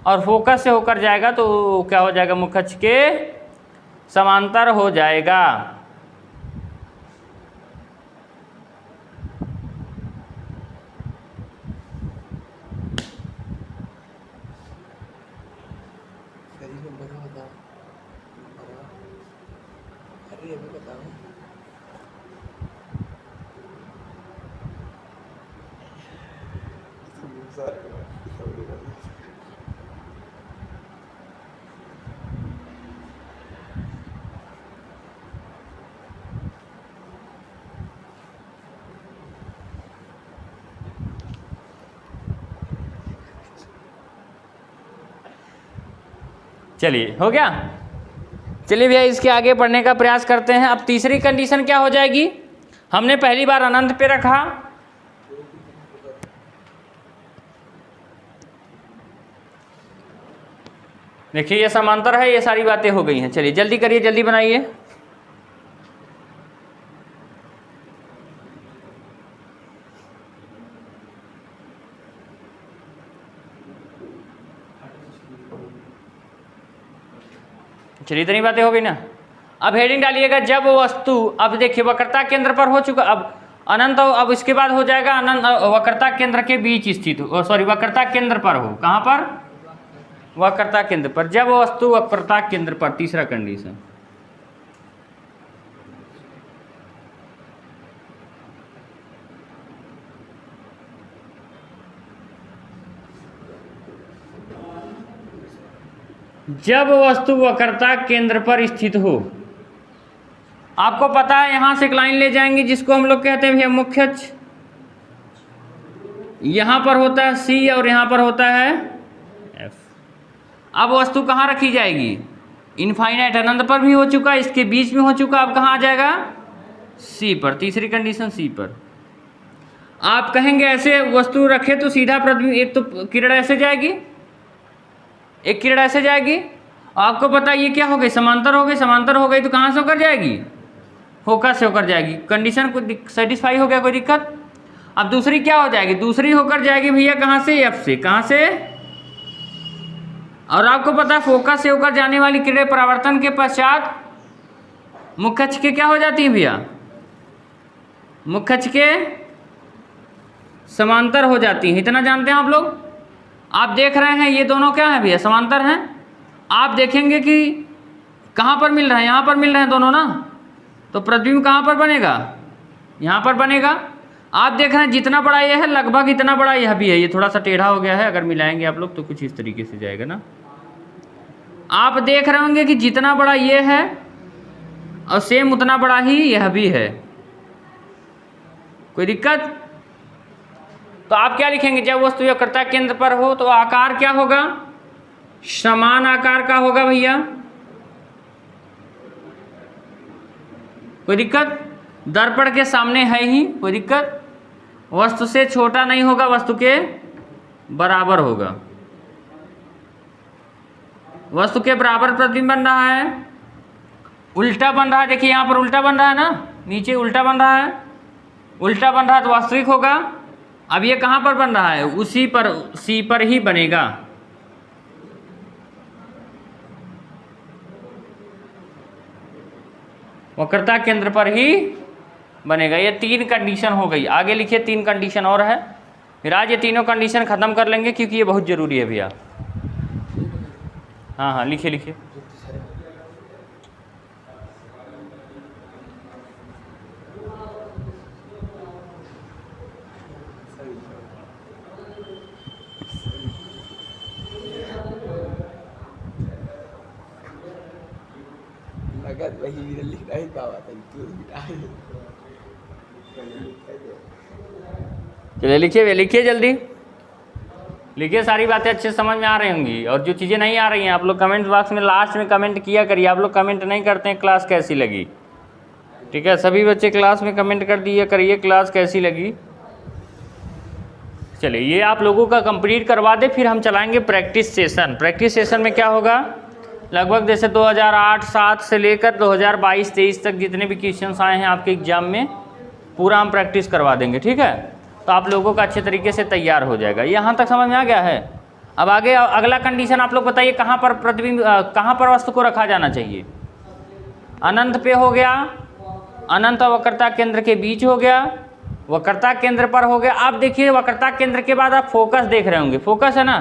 और फोकस से होकर जाएगा तो क्या हो जाएगा? मुख्य अक्ष के समांतर हो जाएगा। चलिए हो गया। चलिए भैया इसके आगे बढ़ने का प्रयास करते हैं। अब तीसरी कंडीशन क्या हो जाएगी? हमने पहली बार अनंत पे रखा, देखिए ये समांतर है, ये सारी बातें हो गई हैं। चलिए जल्दी करिए, जल्दी बनाइए। चलिए इतनी बातें हो गई ना। अब हेडिंग डालिएगा जब वस्तु, अब देखिए वक्रता केंद्र पर हो चुका, अब अनंत, अब इसके बाद हो जाएगा अनंत वक्रता केंद्र के बीच स्थित हो, सॉरी वक्रता केंद्र पर हो। कहाँ पर? वक्रता केंद्र पर। जब वस्तु वक्रता केंद्र पर, तीसरा कंडीशन। जब वस्तु वक्रता केंद्र पर स्थित हो। आपको पता है यहां से एक लाइन ले जाएंगे जिसको हम लोग कहते हैं भैया मुख्य अक्ष। यहां पर होता है सी और यहां पर होता है एफ। अब वस्तु कहाँ रखी जाएगी? इनफाइनाइट अनंत पर भी हो चुका, इसके बीच में हो चुका, अब कहाँ आ जाएगा? सी पर। तीसरी कंडीशन सी पर। आप कहेंगे ऐसे वस्तु रखे तो सीधा प्रतिबिंब, एक तो किरण ऐसे जाएगी, एक किरण ऐसे जाएगी। आपको पता है ये क्या हो गई? समांतर हो गई। समांतर हो गई तो कहाँ से होकर जाएगी? फोकस से होकर जाएगी। कंडीशन को सेटिस्फाई हो गया, कोई दिक्कत? अब दूसरी क्या हो जाएगी? दूसरी होकर जाएगी भैया कहाँ से? एफ से। कहाँ से? और आपको पता है फोकस से होकर जाने वाली किरणें परावर्तन के पश्चात मुख्य अक्ष के क्या हो जाती है भैया? मुख्य अक्ष के समांतर हो जाती हैं। इतना जानते हैं आप लोग? आप देख रहे हैं ये दोनों क्या है भैया? समांतर हैं। आप देखेंगे कि कहाँ पर मिल रहे हैं? यहाँ पर मिल रहे हैं दोनों ना, तो प्रतिबिंब कहाँ पर बनेगा? यहाँ पर बनेगा। आप देख रहे हैं जितना बड़ा यह है लगभग इतना बड़ा यह भी है। ये थोड़ा सा टेढ़ा हो गया है, अगर मिलाएंगे आप लोग तो कुछ इस तरीके से जाएगा ना। आप देख रहे होंगे कि जितना बड़ा ये है और सेम उतना बड़ा ही यह भी है। कोई दिक्कत? तो आप क्या लिखेंगे? जब वस्तु वक्रता केंद्र पर हो तो आकार क्या होगा? समान आकार का होगा भैया। कोई दिक्कत? दर्पण के सामने है ही, कोई दिक्कत? वस्तु से छोटा नहीं होगा, वस्तु के बराबर होगा। वस्तु के बराबर प्रतिबिंब बन रहा है, उल्टा बन रहा है, देखिए यहाँ पर उल्टा बन रहा है ना, नीचे उल्टा बन रहा है, उल्टा बन रहा है तो वास्तविक होगा। अब ये कहाँ पर बन रहा है, उसी पर, सी पर ही बनेगा। वक्रता केंद्र पर ही बनेगा। ये 3 कंडीशन हो गई। आगे लिखिए 3 कंडीशन और है, फिर आज ये तीनों कंडीशन खत्म कर लेंगे क्योंकि ये बहुत ज़रूरी है भैया। हाँ हाँ लिखिए लिखिए। चलिए लिखिए, लिखिए जल्दी लिखिए, सारी बातें अच्छे से समझ में आ रही होंगी। और जो चीज़ें नहीं आ रही हैं आप लोग कमेंट बॉक्स में लास्ट में कमेंट किया करिए। आप लोग कमेंट नहीं करते हैं क्लास कैसी लगी, ठीक है। सभी बच्चे क्लास में कमेंट कर दिया करिए क्लास कैसी लगी। चलिए ये आप लोगों का कंप्लीट करवा दे, फिर हम चलाएंगे प्रैक्टिस सेशन। प्रैक्टिस सेशन में क्या होगा, लगभग जैसे 2008-07 से लेकर 2022-23 तक जितने भी क्वेश्चंस आए हैं आपके एग्जाम में पूरा हम प्रैक्टिस करवा देंगे, ठीक है। तो आप लोगों का अच्छे तरीके से तैयार हो जाएगा। यहाँ तक समझ में आ गया है। अब आगे अगला कंडीशन आप लोग बताइए, कहाँ पर प्रतिबिंब, कहाँ पर वस्तु को रखा जाना चाहिए। अनंत पे हो गया, अनंत और वक्रता केंद्र के बीच हो गया, वक्रता केंद्र पर हो गया। आप देखिए वक्रता केंद्र के बाद आप फोकस देख रहे होंगे, फोकस है ना,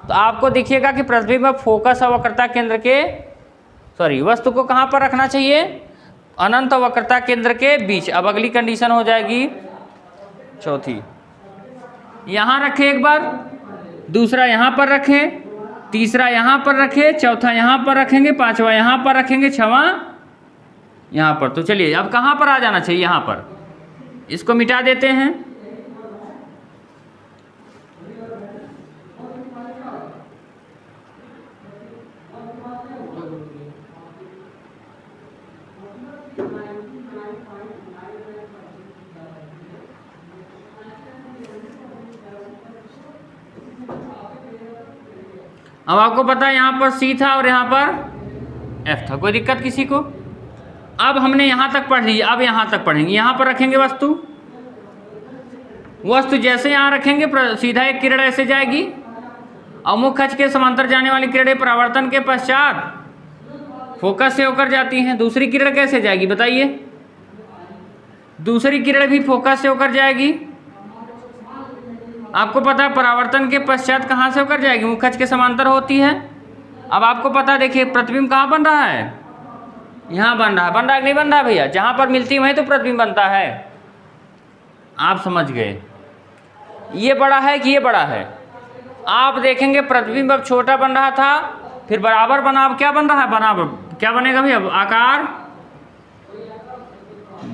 तो आपको देखिएगा कि प्रतिबिंब फोकस और वक्रता केंद्र के, सॉरी, वस्तु को कहाँ पर रखना चाहिए, अनंत और वक्रता केंद्र के बीच। अब अगली कंडीशन हो जाएगी चौथी, यहाँ रखें एक बार, दूसरा यहाँ पर रखें, तीसरा यहाँ पर रखें, चौथा यहाँ पर रखेंगे, पांचवा यहाँ पर रखेंगे, छठवां यहाँ पर। तो चलिए अब कहाँ पर आ जाना चाहिए, यहाँ पर। इसको मिटा देते हैं, अब आपको पता है यहाँ पर सी था और यहाँ पर एफ था, कोई दिक्कत किसी को। अब हमने यहाँ तक पढ़ ली, अब यहाँ तक पढ़ेंगे। यहाँ पर रखेंगे वस्तु, वस्तु जैसे यहाँ रखेंगे सीधा एक किरण ऐसे जाएगी और मुख्य अक्ष के समांतर जाने वाली किरणें परावर्तन के पश्चात फोकस से होकर जाती हैं। दूसरी किरण कैसे जाएगी बताइए, दूसरी किरण भी फोकस से होकर जाएगी। आपको पता है परावर्तन के पश्चात कहाँ से होकर जाएगी, मुख्य अक्ष के समांतर होती है। अब आपको पता है, देखिए प्रतिबिंब कहाँ बन रहा है, यहाँ बन रहा है। बन रहा है नहीं बन रहा भैया, जहाँ पर मिलती है वहीं तो प्रतिबिंब बनता है। आप समझ गए, ये बड़ा है कि ये बड़ा है। आप देखेंगे प्रतिबिंब अब छोटा बन रहा था, फिर बराबर बना, अब क्या बन रहा है, बराबर क्या बनेगा भैया, आकार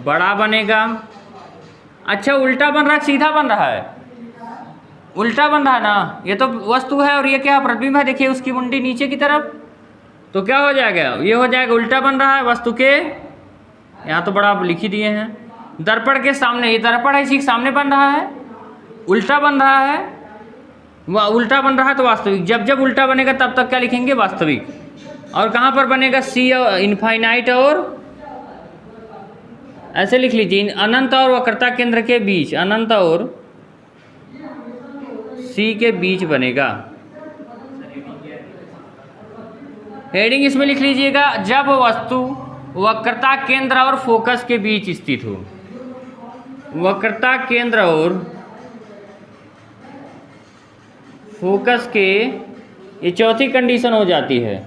बड़ा बनेगा। अच्छा उल्टा बन रहा है, सीधा बन रहा है, उल्टा बन रहा है ना। ये तो वस्तु है और ये क्या प्रतिबिंब है, देखिए उसकी मुंडी नीचे की तरफ, तो क्या हो जाएगा, ये हो जाएगा उल्टा बन रहा है वस्तु के, यहाँ तो बड़ा आप लिख ही दिए हैं, दर्पण के सामने। ये दर्पण है, इसी के सामने बन रहा है, उल्टा बन रहा है, वह उल्टा बन रहा है तो वास्तविक। जब जब उल्टा बनेगा तब तक क्या लिखेंगे, वास्तविक। और कहाँ पर बनेगा, सी और इनफाइनाइट, और ऐसे लिख लीजिए, अनंत और वक्रता केंद्र के बीच, अनंत और सी के बीच बनेगा। हेडिंग इसमें लिख लीजिएगा, जब वस्तु वक्रता केंद्र और फोकस के बीच स्थित हो। वक्रता केंद्र और फोकस के, ये चौथी कंडीशन हो जाती है।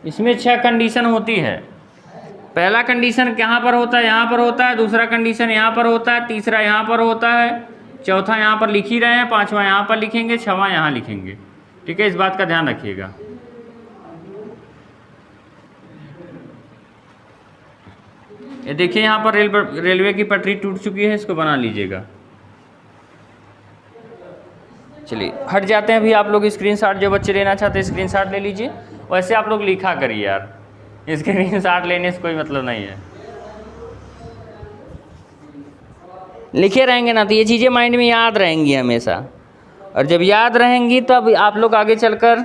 इसमें 6 कंडीशन होती है। पहला कंडीशन कहाँ पर होता है, यहाँ पर होता है। दूसरा कंडीशन यहाँ पर होता है। तीसरा यहाँ पर होता है। चौथा यहाँ पर लिख ही रहे हैं। पांचवा यहाँ पर लिखेंगे। छठवां यहाँ लिखेंगे। ठीक है, इस बात का ध्यान रखिएगा। ये देखिए यहाँ पर रेलवे की पटरी टूट चुकी है, इसको बना लीजिएगा। चलिए हट जाते हैं अभी। आप लोग स्क्रीनशॉट, जो बच्चे लेना चाहते हैं स्क्रीनशॉट ले लीजिए। वैसे आप लोग लिखा करिए यार, स्क्रीनशॉट लेने से कोई मतलब नहीं है। लिखे रहेंगे ना तो ये चीज़ें माइंड में याद रहेंगी हमेशा। और जब याद रहेंगी तब आप लोग आगे चलकर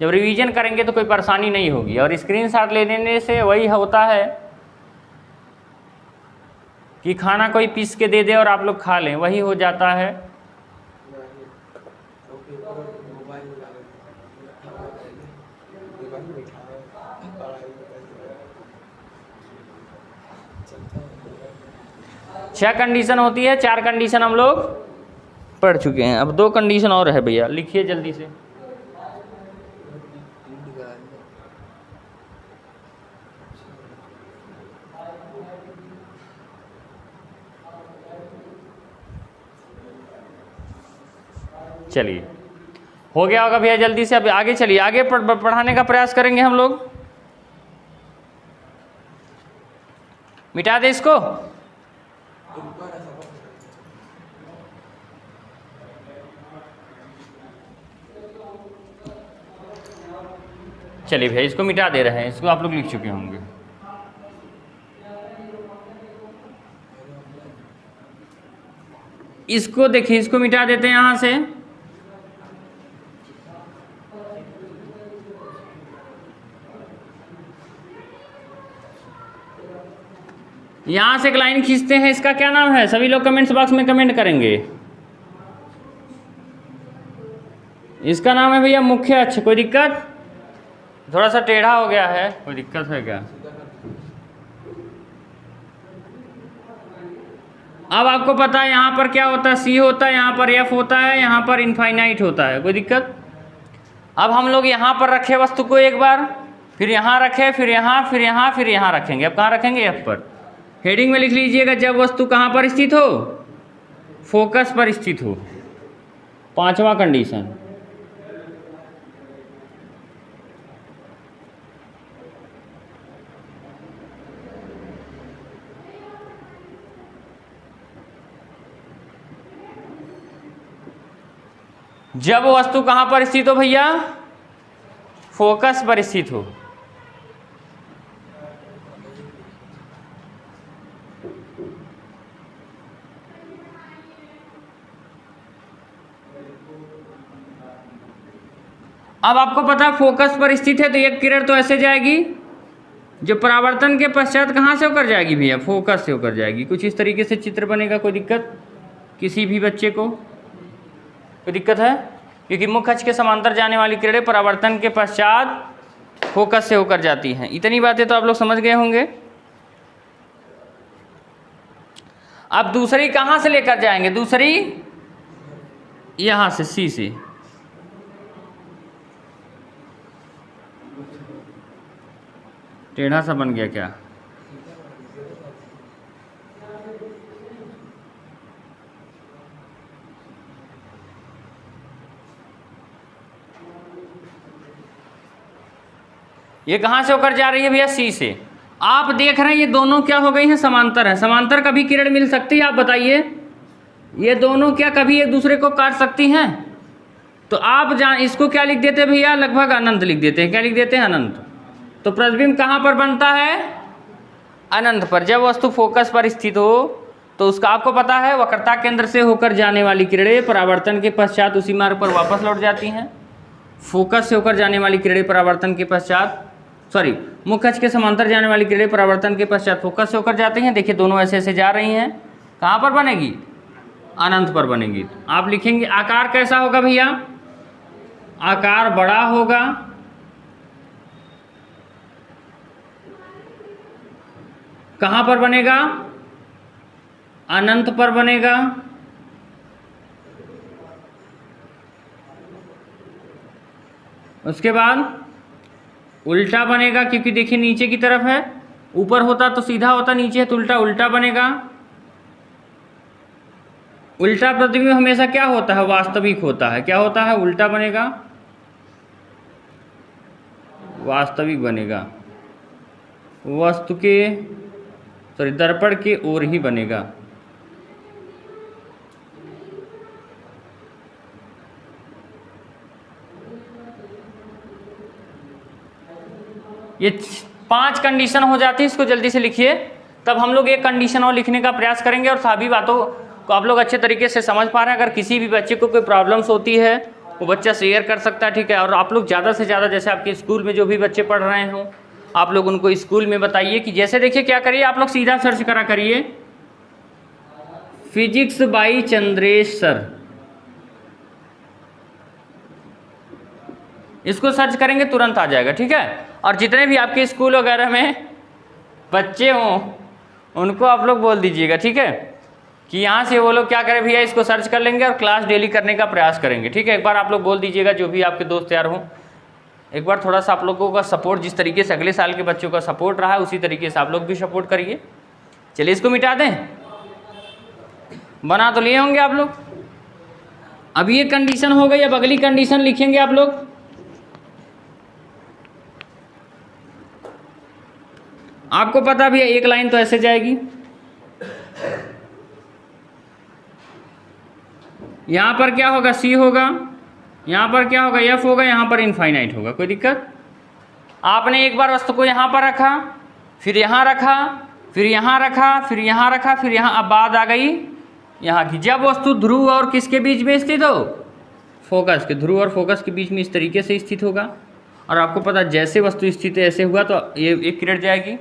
जब रिवीजन करेंगे तो कोई परेशानी नहीं होगी। और स्क्रीनशॉट ले लेने से वही होता है कि खाना कोई पीस के दे दे और आप लोग खा लें, वही हो जाता है। छह कंडीशन होती है, 4 कंडीशन हम लोग पढ़ चुके हैं। अब 2 कंडीशन और है भैया, लिखिए जल्दी से। चलिए हो गया होगा भैया, जल्दी से अब आगे चलिए, आगे पढ़ाने का प्रयास करेंगे हम लोग। मिटा दे इसको। चलिए भैया इसको मिटा दे रहे हैं, इसको आप लोग लिख चुके होंगे। इसको देखिए, इसको मिटा देते हैं यहां से। यहां से एक लाइन खींचते हैं, इसका क्या नाम है? सभी लोग कमेंट्स बॉक्स में कमेंट करेंगे। इसका नाम है भैया मुख्य अक्ष। कोई दिक्कत? थोड़ा सा टेढ़ा हो गया है, कोई दिक्कत है क्या? अब आपको पता है यहाँ पर क्या होता है, सी होता है, यहाँ पर एफ होता है, यहाँ पर इनफाइनाइट होता है। कोई दिक्कत? अब हम लोग यहाँ पर रखे वस्तु को एक बार, फिर यहाँ रखे, फिर यहाँ, फिर यहाँ, फिर यहाँ रखेंगे। अब कहाँ रखेंगे? एफ पर। हेडिंग में लिख लीजिएगा, जब वस्तु कहाँ पर स्थित हो? फोकस पर स्थित हो। 5वां कंडीशन। जब वस्तु कहाँ पर स्थित हो भैया? फोकस पर स्थित हो। अब आपको पता है फोकस पर स्थित है तो एक किरण तो ऐसे जाएगी, जो परावर्तन के पश्चात कहाँ से होकर जाएगी भैया? फोकस से होकर जाएगी। कुछ इस तरीके से चित्र बनेगा। कोई दिक्कत किसी भी बच्चे को? कोई दिक्कत है? क्योंकि मुख्य अक्ष के समांतर जाने वाली किरणें परावर्तन के पश्चात फोकस से होकर जाती हैं। इतनी बातें तो आप लोग समझ गए होंगे। अब दूसरी कहाँ से लेकर जाएंगे? दूसरी यहाँ से, सी से। टेढ़ा सा बन गया क्या? ये कहाँ से होकर जा रही है भैया? सी से। आप देख रहे हैं ये दोनों क्या हो गई हैं? समांतर है। समांतर कभी किरण मिल सकती है? आप बताइए, ये दोनों क्या कभी एक दूसरे को काट सकती हैं? तो आप इसको क्या लिख देते हैं भैया? लगभग अनंत लिख देते हैं। क्या लिख देते हैं? अनंत। तो प्रतिबिंब कहाँ पर बनता है? अनंत पर। जब वस्तु फोकस पर स्थित हो तो उसका आपको पता है वक्रता केंद्र से होकर जाने वाली किरणें परावर्तन के पश्चात उसी मार्ग पर वापस लौट जाती हैं। फोकस से होकर जाने वाली किरणें परावर्तन के पश्चात, सॉरी, मुख्य अक्ष के समांतर जाने वाली किरणें परावर्तन के पश्चात फोकस से होकर जाती हैं। देखिए दोनों ऐसे ऐसे जा रही हैं। कहाँ पर बनेगी? अनंत पर बनेगी। आप लिखेंगे आकार कैसा होगा भैया? आकार बड़ा होगा। कहाँ पर बनेगा? अनंत पर बनेगा। उसके बाद उल्टा बनेगा, क्योंकि देखिए नीचे की तरफ है, ऊपर होता तो सीधा होता, नीचे है तो उल्टा, उल्टा बनेगा। उल्टा प्रतिबिंब हमेशा क्या होता है? वास्तविक होता है। क्या होता है? उल्टा बनेगा, वास्तविक बनेगा। वस्तु के, सॉरी, दर्पण के ओर ही बनेगा। ये 5 कंडीशन हो जाती है। इसको जल्दी से लिखिए, तब हम लोग एक कंडीशन और लिखने का प्रयास करेंगे और सभी बातों को आप लोग अच्छे तरीके से समझ पा रहे हैं। अगर किसी भी बच्चे को कोई प्रॉब्लम्स होती है वो बच्चा शेयर कर सकता है, ठीक है। और आप लोग ज़्यादा से ज़्यादा जैसे आपके स्कूल में जो भी बच्चे पढ़ रहे हों आप लोग उनको स्कूल में बताइए कि जैसे देखिए क्या करिए, आप लोग सीधा सर्च करा करिए फिजिक्स बाई चंद्रेश सर, इसको सर्च करेंगे तुरंत आ जाएगा, ठीक है। और जितने भी आपके स्कूल वगैरह में बच्चे हों उनको आप लोग बोल दीजिएगा, ठीक है, कि यहाँ से वो लोग क्या करें भैया, इसको सर्च कर लेंगे और क्लास डेली करने का प्रयास करेंगे, ठीक है। एक बार आप लोग बोल दीजिएगा जो भी आपके दोस्त यार हों, एक बार थोड़ा सा आप लोगों का सपोर्ट, जिस तरीके से अगले साल के बच्चों का सपोर्ट रहा है उसी तरीके से आप लोग भी सपोर्ट करिए। चलिए इसको मिटा दें, बना तो लिए होंगे आप लोग। अब ये कंडीशन हो गई, अब अगली कंडीशन लिखेंगे आप लोग। आपको पता भी है एक लाइन तो ऐसे जाएगी, यहाँ पर क्या होगा सी होगा, यहाँ पर क्या होगा एफ होगा, यहाँ पर इनफाइनाइट होगा। कोई दिक्कत? आपने एक बार वस्तु को यहाँ पर रखा, फिर यहाँ रखा, फिर यहाँ रखा, फिर यहाँ रखा, फिर यहाँ, अब बात आ गई यहाँ की। जब वस्तु ध्रुव और किसके बीच में स्थित हो, फोकस के, ध्रुव और फोकस के बीच में इस तरीके से स्थित होगा। और आपको पता जैसे वस्तु स्थित है ऐसे हुआ तो ये एक किरण जाएगी।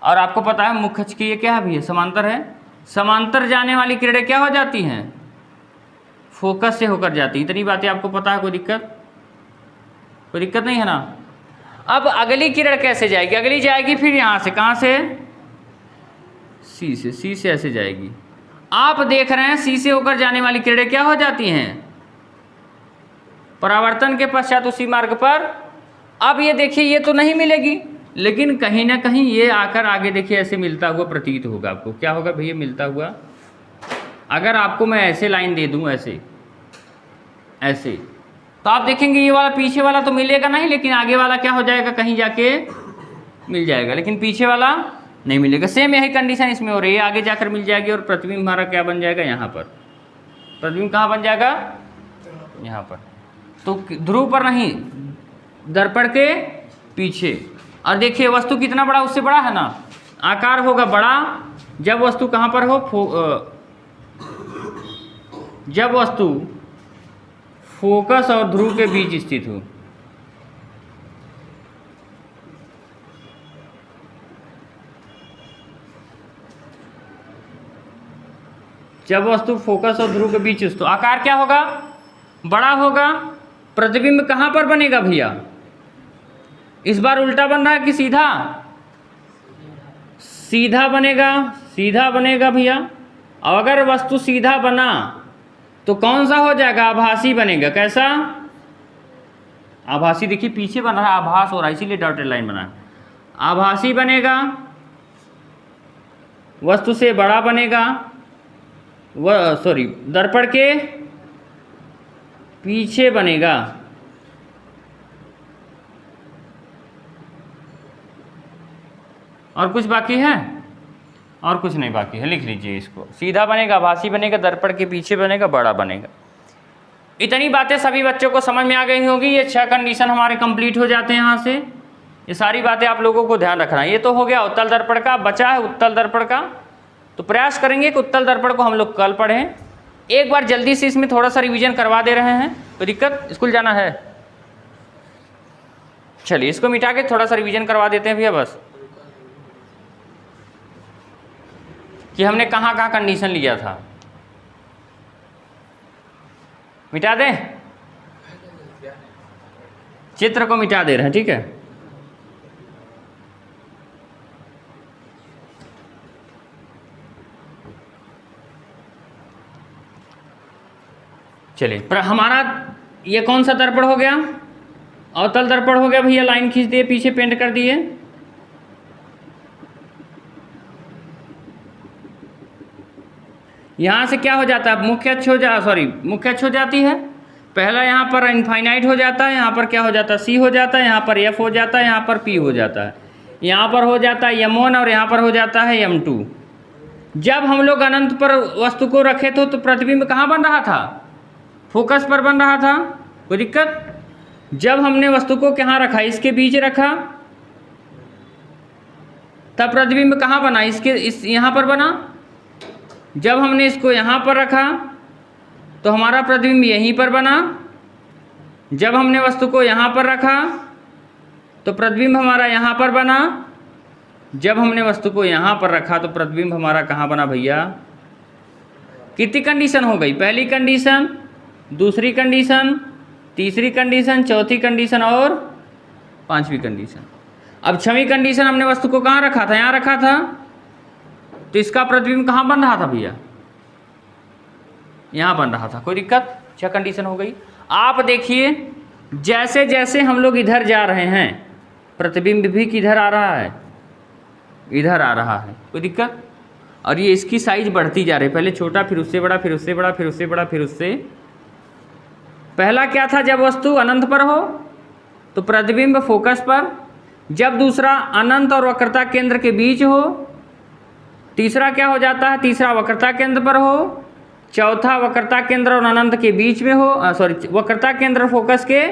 और आपको पता है मुख्य अक्ष की ये क्या है भैया, समांतर है। समांतर जाने वाली किरणें क्या हो जाती हैं, फोकस से होकर जाती हैं। इतनी बातें आपको पता है, कोई दिक्कत? कोई दिक्कत नहीं है ना। अब अगली किरण कैसे जाएगी, अगली जाएगी फिर यहाँ से, कहाँ से, सी से, सी से ऐसे जाएगी। आप देख रहे हैं सी से होकर जाने वाली किरणें क्या हो जाती हैं, परावर्तन के पश्चात उसी मार्ग पर। अब ये देखिए ये तो नहीं मिलेगी, लेकिन कहीं ना कहीं ये आकर आगे देखिए ऐसे मिलता हुआ प्रतीत होगा आपको। क्या होगा भैया, मिलता हुआ। अगर आपको मैं ऐसे लाइन दे दूं, ऐसे ऐसे, तो आप देखेंगे ये वाला पीछे वाला तो मिलेगा नहीं, लेकिन आगे वाला क्या हो जाएगा, कहीं जाके मिल जाएगा, लेकिन पीछे वाला नहीं मिलेगा। सेम यही कंडीशन इसमें हो रही है, आगे जाकर मिल जाएगी। और प्रतिबिंब हमारा क्या बन जाएगा, यहाँ पर। प्रतिबिंब कहाँ बन जाएगा, यहाँ पर। तो ध्रुव पर नहीं, दर्पण के पीछे। और देखिए वस्तु कितना बड़ा, उससे बड़ा है ना, आकार होगा बड़ा जब वस्तु कहाँ पर हो, जब वस्तु फोकस और ध्रुव के बीच स्थित हो। जब वस्तु फोकस और ध्रुव के बीच स्थित हो, आकार क्या होगा, बड़ा होगा। प्रतिबिंब कहाँ पर बनेगा भैया, इस बार उल्टा बन रहा है कि सीधा, सीधा बनेगा, सीधा बनेगा भैया। और अगर वस्तु सीधा बना तो कौन सा हो जाएगा, आभासी बनेगा। कैसा, आभासी। देखिए पीछे बन रहा है, आभास हो रहा है, इसीलिए डॉटेड लाइन बना है। आभासी बनेगा, वस्तु से बड़ा बनेगा, दर्पण के पीछे बनेगा। और कुछ बाकी है, और कुछ नहीं बाकी है, लिख लीजिए इसको। सीधा बनेगा, आभासी बनेगा, दर्पण के पीछे बनेगा, बड़ा बनेगा। इतनी बातें सभी बच्चों को समझ में आ गई होगी। ये 6 कंडीशन हमारे कंप्लीट हो जाते हैं यहाँ से। ये सारी बातें आप लोगों को ध्यान रखना है। ये तो हो गया उत्तल दर्पण का, बचा है उत्तल दर्पण का। तो प्रयास करेंगे कि उत्तल दर्पण को हम लोग कल पढ़ें। एक बार जल्दी से इसमें थोड़ा सा रिवीजन करवा दे रहे हैं। कोई दिक्कत, स्कूल जाना है? चलिए इसको मिटा के थोड़ा सा रिवीजन करवा देते हैं भैया, बस कि हमने कहाँ कहाँ कंडीशन लिया था। मिटा दें, चित्र को मिटा दे रहे हैं, ठीक है। चलिए हमारा ये कौन सा दर्पण हो गया, अवतल दर्पण हो गया भैया। लाइन खींच दिए, पीछे पेंट कर दिए। यहाँ से क्या हो जाता है, मुख्य अक्ष हो जाती है। पहला यहाँ पर इनफाइनाइट हो जाता है, यहाँ पर क्या हो जाता है, सी हो जाता है, यहाँ पर एफ हो जाता है, यहाँ पर पी हो जाता है, यहाँ पर हो जाता है M1 और यहाँ पर हो जाता है M2। जब हम लोग अनंत पर वस्तु को रखे तो प्रतिबिंब कहाँ बन रहा था, फोकस पर बन रहा था। कोई दिक्कत? जब हमने वस्तु को कहाँ रखा, इसके बीच रखा, तब प्रतिबिंब कहाँ बना, इस यहाँ पर बना। जब हमने इसको यहाँ पर रखा तो हमारा प्रतिबिंब यहीं पर बना। जब हमने वस्तु को यहाँ पर रखा तो प्रतिबिंब हमारा यहाँ पर बना। जब हमने वस्तु को यहाँ पर रखा तो प्रतिबिंब हमारा कहाँ बना भैया? कितनी कंडीशन हो गई? पहली कंडीशन, दूसरी कंडीशन, तीसरी कंडीशन, चौथी कंडीशन और पांचवी कंडीशन। अब छठी कंडीशन हमने वस्तु को कहाँ रखा था? यहाँ रखा था। तो इसका प्रतिबिंब कहाँ बन रहा था भैया? यहाँ बन रहा था। कोई दिक्कत? 6 कंडीशन हो गई। आप देखिए जैसे जैसे हम लोग इधर जा रहे हैं प्रतिबिंब भी किधर आ रहा है? इधर आ रहा है। कोई दिक्कत? और ये इसकी साइज बढ़ती जा रही है, पहले छोटा, फिर उससे बड़ा, फिर उससे बड़ा, फिर उससे बड़ा, फिर उससे। पहला क्या था? जब वस्तु अनंत पर हो तो प्रतिबिंब फोकस पर। जब दूसरा अनंत और वक्रता केंद्र के बीच हो। तीसरा क्या हो जाता है? तीसरा वक्रता केंद्र पर हो। चौथा वक्रता केंद्र और अनंत के बीच में हो, वक्रता केंद्र फोकस के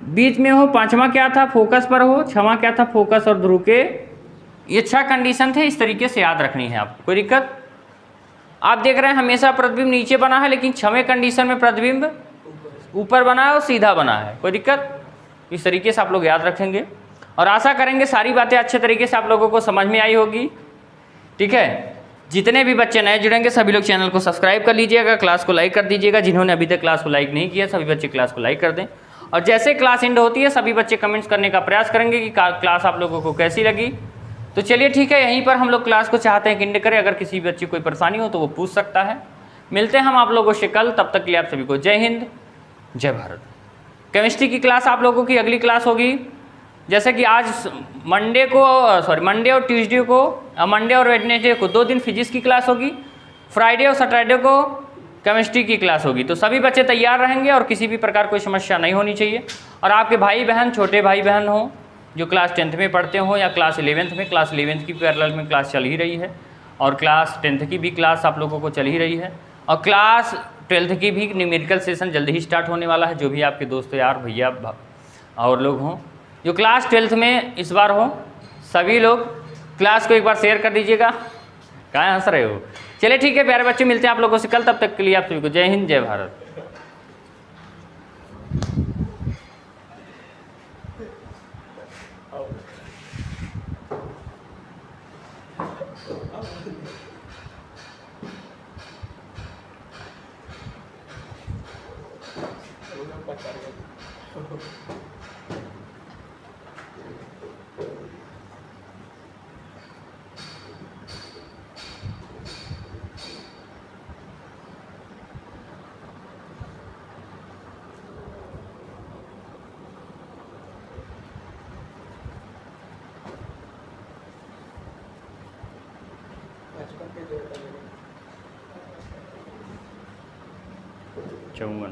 बीच में हो। पांचवा क्या था? फोकस पर हो। छठवां क्या था? फोकस और ध्रुव के। ये 6 कंडीशन थे, इस तरीके से याद रखनी है आपको। कोई दिक्कत? आप देख रहे हैं हमेशा प्रतिबिंब नीचे बना है, लेकिन 6वें कंडीशन में प्रतिबिंब ऊपर बना है और सीधा बना है। कोई दिक्कत? इस तरीके से आप लोग याद रखेंगे और आशा करेंगे सारी बातें अच्छे तरीके से आप लोगों को समझ में आई होगी। ठीक है, जितने भी बच्चे नए जुड़ेंगे सभी लोग चैनल को सब्सक्राइब कर लीजिएगा, क्लास को लाइक कर दीजिएगा। जिन्होंने अभी तक क्लास को लाइक नहीं किया सभी बच्चे क्लास को लाइक कर दें। और जैसे क्लास एंड होती है सभी बच्चे कमेंट्स करने का प्रयास करेंगे कि क्लास आप लोगों को कैसी लगी। तो चलिए ठीक है, यहीं पर हम लोग क्लास को चाहते हैं कि एंड करें। अगर किसी बच्चे को कोई परेशानी हो तो वो पूछ सकता है। मिलते हैं हम आप लोगों से कल, तब तक के लिए आप सभी को जय हिंद, जय भारत। केमिस्ट्री की क्लास आप लोगों की अगली क्लास होगी, जैसे कि आज मंडे और ट्यूसडे को, मंडे और वेडनेसडे को 2 दिन फिजिक्स की क्लास होगी। फ्राइडे और सैटरडे को केमिस्ट्री की क्लास होगी। तो सभी बच्चे तैयार रहेंगे और किसी भी प्रकार कोई समस्या नहीं होनी चाहिए। और आपके भाई बहन, छोटे भाई बहन हो जो क्लास 10th में पढ़ते हो या क्लास 11th में, क्लास 11th की पैरेलल में क्लास चल ही रही है और क्लास 10th की भी क्लास आप लोगों को चल ही रही है और क्लास 12th की भी न्यूमेरिकल सेशन जल्दी ही स्टार्ट होने वाला है। जो भी आपके दोस्त यार भैया और लोग हों जो क्लास 12th में इस बार हो, सभी लोग क्लास को एक बार शेयर कर दीजिएगा। कहाँ हंस रहे हो? चलिए ठीक है प्यारे बच्चे, मिलते हैं आप लोगों से कल। तब तक के लिए आप सभी को जय हिंद, जय भारत। चौवन